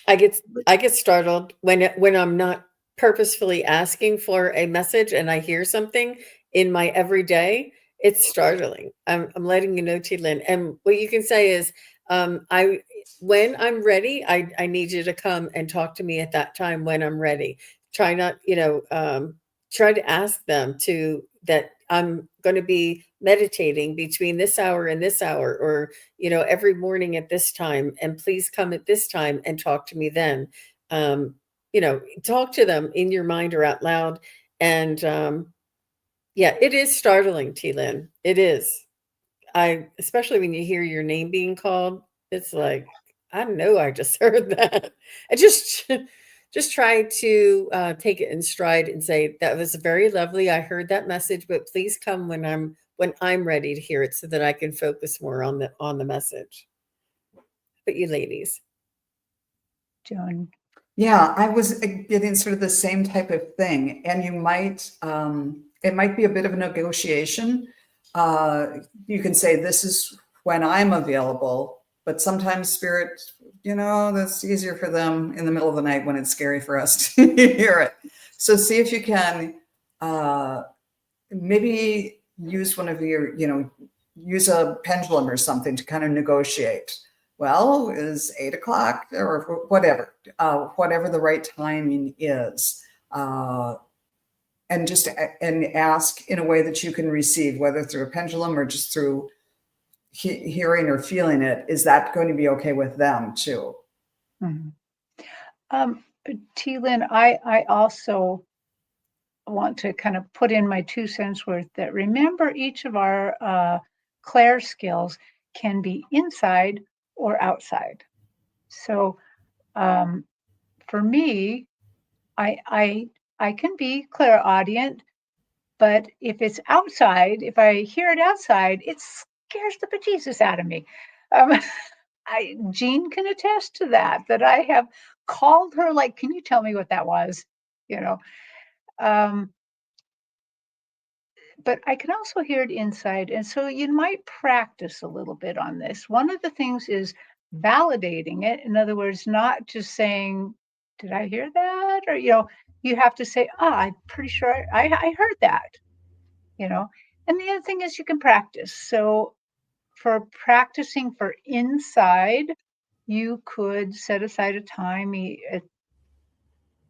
I get startled when I'm not purposefully asking for a message and I hear something in my everyday. It's startling. I'm letting you know, T. Lynn. And what you can say is, I when I'm ready, I need you to come and talk to me at that time when I'm ready. Try not, try to ask them to that I'm going to be meditating between this hour and this hour, or every morning at this time, and please come at this time and talk to me then. Talk to them in your mind or out loud. And yeah, it is startling, T. Lynn. It is. Especially when you hear your name being called, it's like, I know I just heard that. I just try to take it in stride and say, that was very lovely. I heard that message, but please come when I'm ready to hear it, so that I can focus more on the message. But you ladies. Joan. Yeah, I was getting sort of the same type of thing. And it might be a bit of a negotiation you can say, this is when I'm available, but sometimes spirit, that's easier for them in the middle of the night when it's scary for us to hear it. So see if you can maybe use one of your, use a pendulum or something to kind of negotiate. Well, is 8 o'clock or whatever the right timing is. And just ask in a way that you can receive, whether through a pendulum or just through hearing or feeling it. Is that going to be okay with them too? Mhm. T-Lynn, I also want to kind of put in my 2 cents worth that remember each of our clair skills can be inside or outside. So for me, I can be clairaudient, but if it's outside, if I hear it outside, it scares the bejesus out of me. Um, Jean can attest to that I have called her like, can you tell me what that was? You know, um, but I can also hear it inside. And so you might practice a little bit on this. One of the things is validating it. In other words, not just saying, did I hear that? Or, you have to say, I'm pretty sure I heard that, you know. And the other thing is you can practice. So for practicing for inside, you could set aside a time, maybe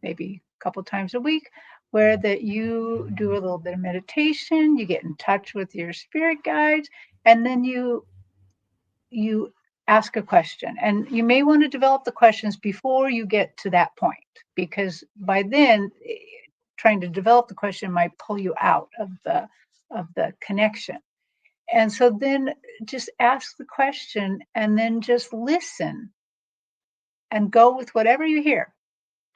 a couple times a week, where that you do a little bit of meditation, you get in touch with your spirit guides, and then you ask a question. And you may want to develop the questions before you get to that point, because by then trying to develop the question might pull you out of the connection. And so then just ask the question and then just listen and go with whatever you hear.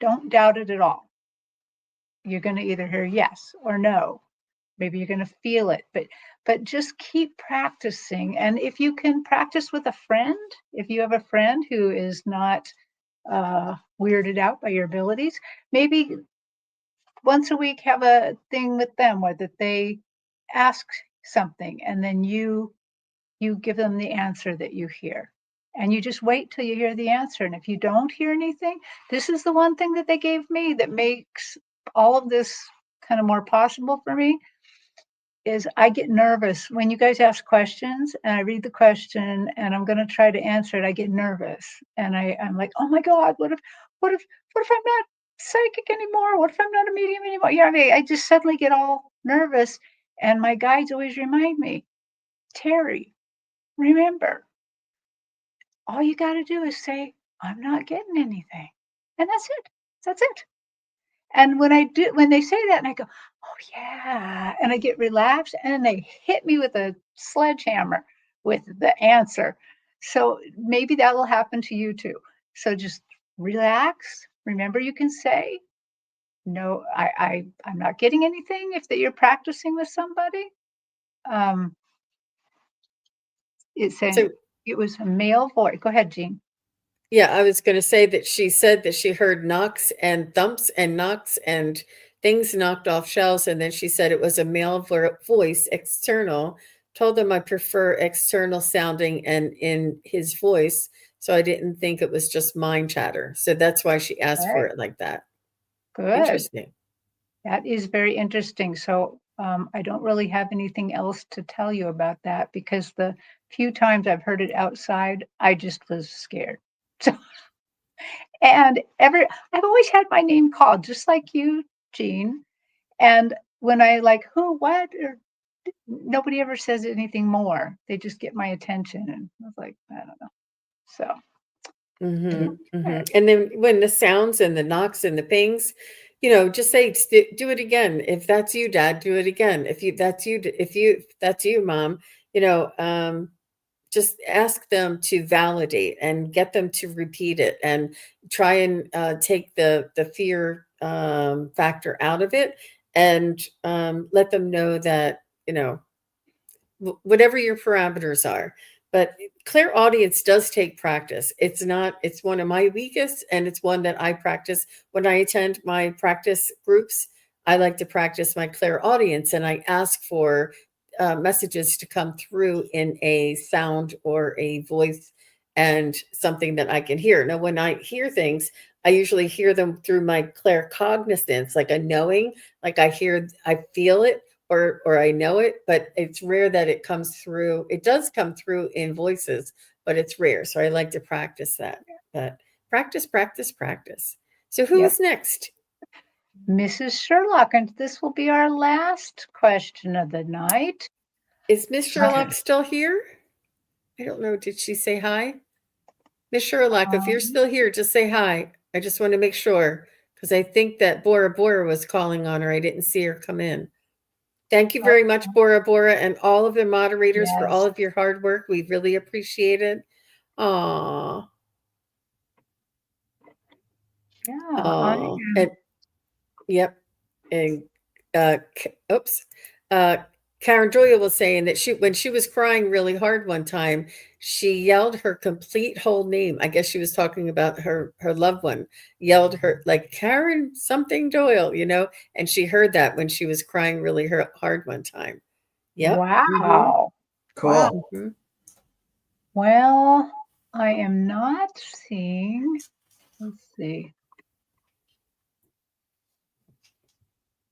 Don't doubt it at all. You're going to either hear yes or no. Maybe you're going to feel it, but just keep practicing. And if you can practice with a friend, if you have a friend who is not weirded out by your abilities, maybe once a week have a thing with them where that they ask something and then you give them the answer that you hear. And you just wait till you hear the answer. And if you don't hear anything, this is the one thing that they gave me that makes all of this kind of more possible for me is I get nervous when you guys ask questions and I read the question and I'm going to try to answer it. I get nervous and I'm like, oh my God, what if I'm not psychic anymore? What if I'm not a medium anymore? Yeah, I just suddenly get all nervous. And my guides always remind me, Terry, remember, all you got to do is say, I'm not getting anything. And that's it. That's it. And when they say that, and I go, oh yeah, and I get relaxed, and they hit me with a sledgehammer with the answer. So maybe that will happen to you too. So just relax. Remember, you can say, no, I'm not getting anything if that you're practicing with somebody. Um, it's So saying it was a male voice. Go ahead, Jean. yeah, I was going to say that she said that she heard knocks and thumps and knocks and things knocked off shelves. And then she said it was a male voice, external. Told them I prefer external sounding and in his voice. So I didn't think it was just mind chatter. So that's why she asked for Okay, it like that. good. Interesting. That is very interesting. So I don't really have anything else to tell you about that because the few times I've heard it outside, I just was scared. So and I've always had my name called, just like you, Jean. And when I like who, what, or nobody ever says anything more. They just get my attention, and I was like, I don't know. So And then when the sounds and the knocks and the pings, just say, do it again. If that's you, Dad, do it again. If that's you, Mom, you know, um, just ask them to validate and get them to repeat it and try and take the fear factor out of it and let them know that whatever your parameters are. But clairaudience does take practice. It's one of my weakest, and it's one that I practice when I attend my practice groups. I like to practice my clairaudience, and I ask for messages to come through in a sound or a voice and something that I can hear. Now, when I hear things, I usually hear them through my claircognizance, like a knowing, like I feel it, or I know it, but it's rare that it comes through. It does come through in voices, but it's rare. So I like to practice that. But practice, practice, practice. So who Yep. is next? Mrs. Sherlock, and this will be our last question of the night. Is Miss Sherlock Okay. still here? I don't know. Did she say hi? Miss Sherlock, if you're Um, still here, just say hi. I just want to make sure because I think that Bora Bora was calling on her. I didn't see her come in. Thank you very much, Bora Bora, and all of the moderators for all yes. of your hard work. We really appreciate it. Aw. Yeah. Oh, and yep. And oops. Karen Joya was saying that when she was crying really hard one time, she yelled her complete whole name. I guess she was talking about her loved one, yelled her like Karen something Doyle, and she heard that when she was crying really hard one time. Yep. Wow. Cool. Wow. Mhm. Well, I am not seeing, let's see.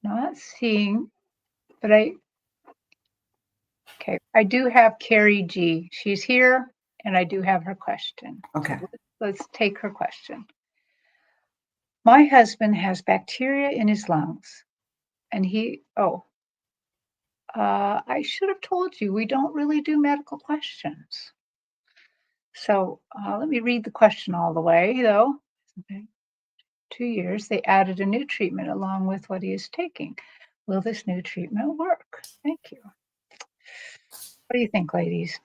Not seeing, but I do have Carrie G. She's here, and I do have her question. Okay. So let's take her question. My husband has bacteria in his lungs, and I should have told you, we don't really do medical questions. So let me read the question all the way, though. Okay. 2 years, they added a new treatment along with what he is taking. Will this new treatment work? Thank you. What do you think, ladies?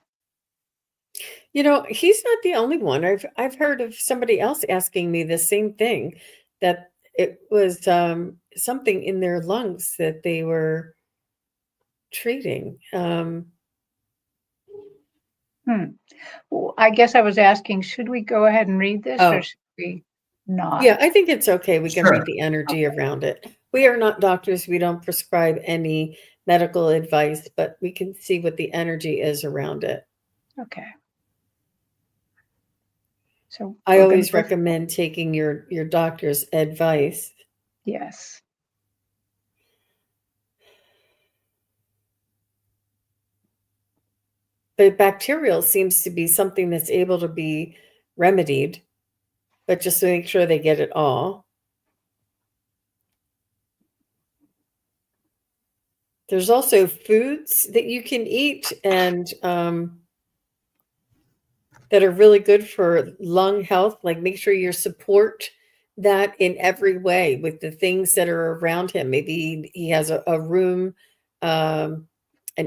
He's not the only one. I've heard of somebody else asking me the same thing, that it was something in their lungs that they were treating. Well, I guess I was asking, should we go ahead and read this or Oh, should we not? yeah, I think it's okay. We can read Sure. the energy around it. We are not doctors. We don't prescribe any medical advice, but we can see what the energy is around it. Okay. So I we're always gonna recommend taking your doctor's advice. yes. But bacterial seems to be something that's able to be remedied, but just to make sure they get it all. There's also foods that you can eat and that are really good for lung health. Like make sure you support that in every way with the things that are around him. Maybe he has a room, an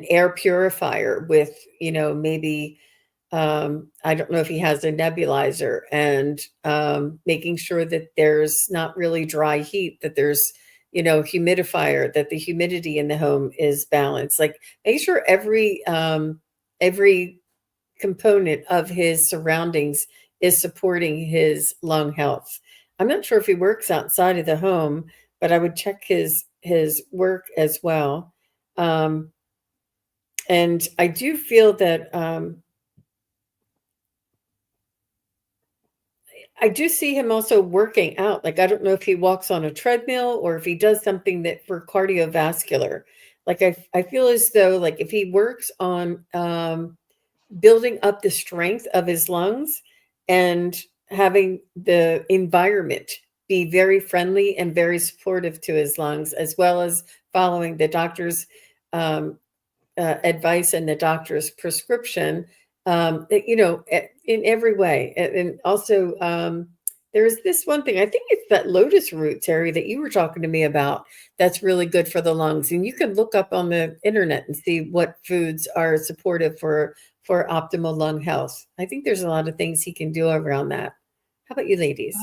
air purifier with, maybe I don't know if he has a nebulizer, and making sure that there's not really dry heat, that there's, humidifier, that the humidity in the home is balanced. Like make sure every component of his surroundings is supporting his lung health. I'm not sure if he works outside of the home, but I would check his work as well. And I do feel that I do see him also working out. Like, I don't know if he walks on a treadmill or if he does something that for cardiovascular. Like, I feel as though, like, if he works on building up the strength of his lungs and having the environment be very friendly and very supportive to his lungs, as well as following the doctor's advice and the doctor's prescription, in every way. And also, there's this one thing, I think it's that lotus root, Terry, that you were talking to me about, that's really good for the lungs. And you can look up on the internet and see what foods are supportive for optimal lung health. I think there's a lot of things he can do around that. How about you ladies?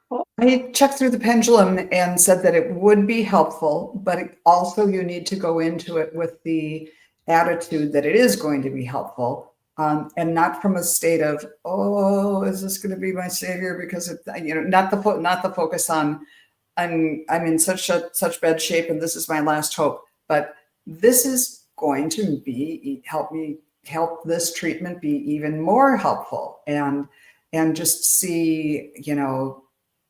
Well, I checked through the pendulum and said that it would be helpful, but also you need to go into it with the attitude that it is going to be helpful, and not from a state of, oh, is this going to be my savior? Because not the focus on I'm in such bad shape and this is my last hope. But this is going to be help this treatment be even more helpful, and just see,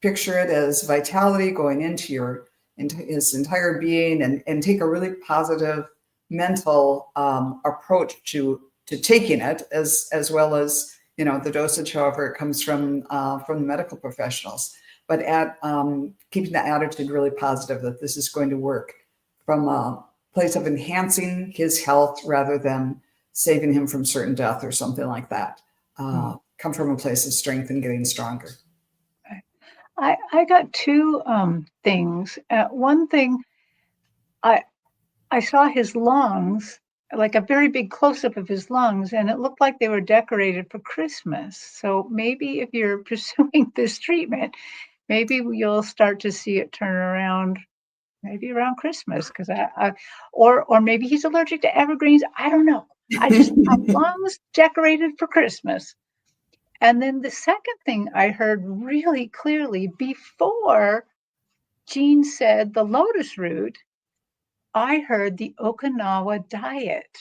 picture it as vitality going into his entire being, and take a really positive mental approach to taking it, as well as the dosage, however it comes from the medical professionals. But keeping the attitude really positive, that this is going to work from a place of enhancing his health rather than saving him from certain death or something like that. Come from a place of strength and getting stronger. I got two things. One thing, I saw his lungs, like a very big close-up of his lungs, and it looked like they were decorated for Christmas. So maybe if you're pursuing this treatment, maybe you'll start to see it turn around, maybe around Christmas, because or maybe he's allergic to evergreens. I don't know. I just have lungs decorated for Christmas. And then the second thing I heard really clearly before Jean said the lotus root, I heard the Okinawa diet.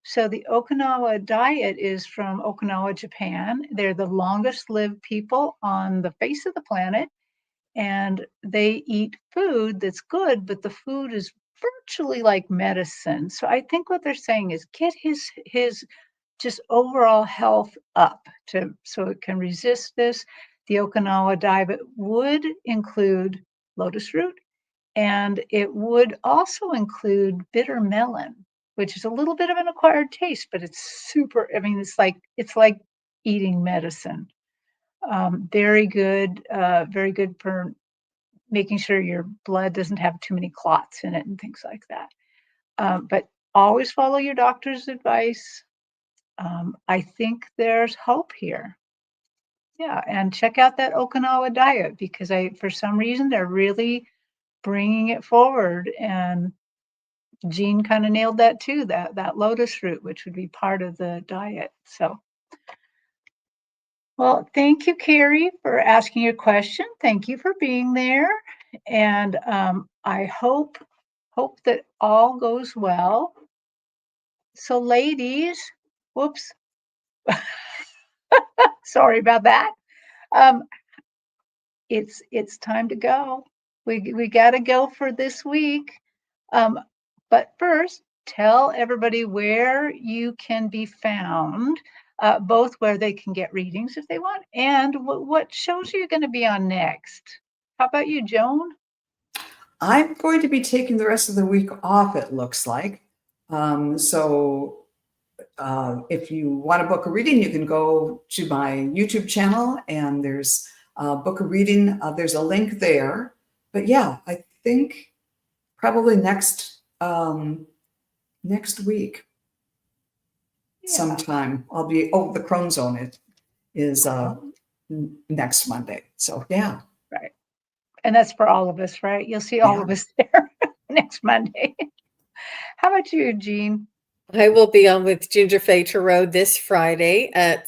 So the Okinawa diet is from Okinawa, Japan. They're the longest lived people on the face of the planet, and they eat food that's good, but the food is virtually like medicine. So I think what they're saying is get his just overall health up so it can resist this. The Okinawa diet would include lotus root, and it would also include bitter melon, which is a little bit of an acquired taste, but it's super. I mean, it's like eating medicine. Very good for making sure your blood doesn't have too many clots in it and things like that. But always follow your doctor's advice. I think there's hope here. Yeah, and check out that Okinawa diet, because for some reason, they're really bringing it forward. And Jean kind of nailed that too, that lotus root, which would be part of the diet. So, well, thank you, Carrie, for asking your question. Thank you for being there. And I hope that all goes well. So, ladies, whoops, sorry about that. It's time to go. We got to go for this week. But first, tell everybody where you can be found, both where they can get readings if they want, and what shows you're going to be on next. How about you, Joan? I'm going to be taking the rest of the week off, it looks like. So if you want to book a reading, you can go to my YouTube channel, and there's book a reading. There's a link there. But yeah, I think probably next week. Yeah. Sometime I'll be, the Crone Zone is next Monday. So yeah. Right. And that's for all of us, right? You'll see all of us there next Monday. How about you, Jean? I will be on with Ginger Faye Tarot this Friday at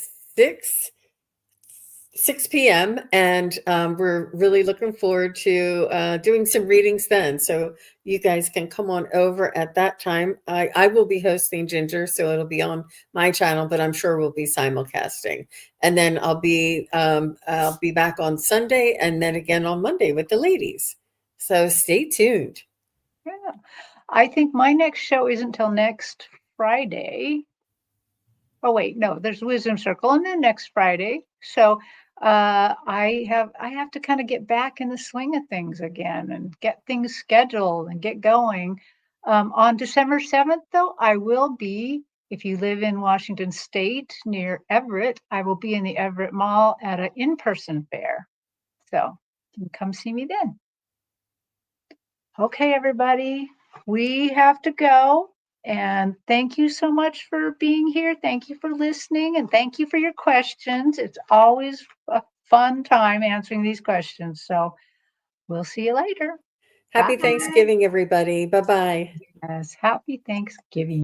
6 p.m. And we're really looking forward to doing some readings then. So you guys can come on over at that time. I will be hosting Ginger, so it'll be on my channel, but I'm sure we'll be simulcasting. And then I'll be back on Sunday, and then again on Monday with the ladies. So stay tuned. Yeah, I think my next show isn't until next Friday. Oh wait, no, there's Wisdom Circle, and then next Friday. So I have to kind of get back in the swing of things again and get things scheduled and get going. On December 7th, though, I will be, if you live in Washington State near Everett, I will be in the Everett Mall at an in-person fair. So you can come see me then. Okay, everybody, we have to go. And thank you so much for being here. Thank you for listening, and thank you for your questions. It's always a fun time answering these questions. So we'll see you later. Happy Bye. Thanksgiving, everybody. Bye-bye. Yes, happy Thanksgiving.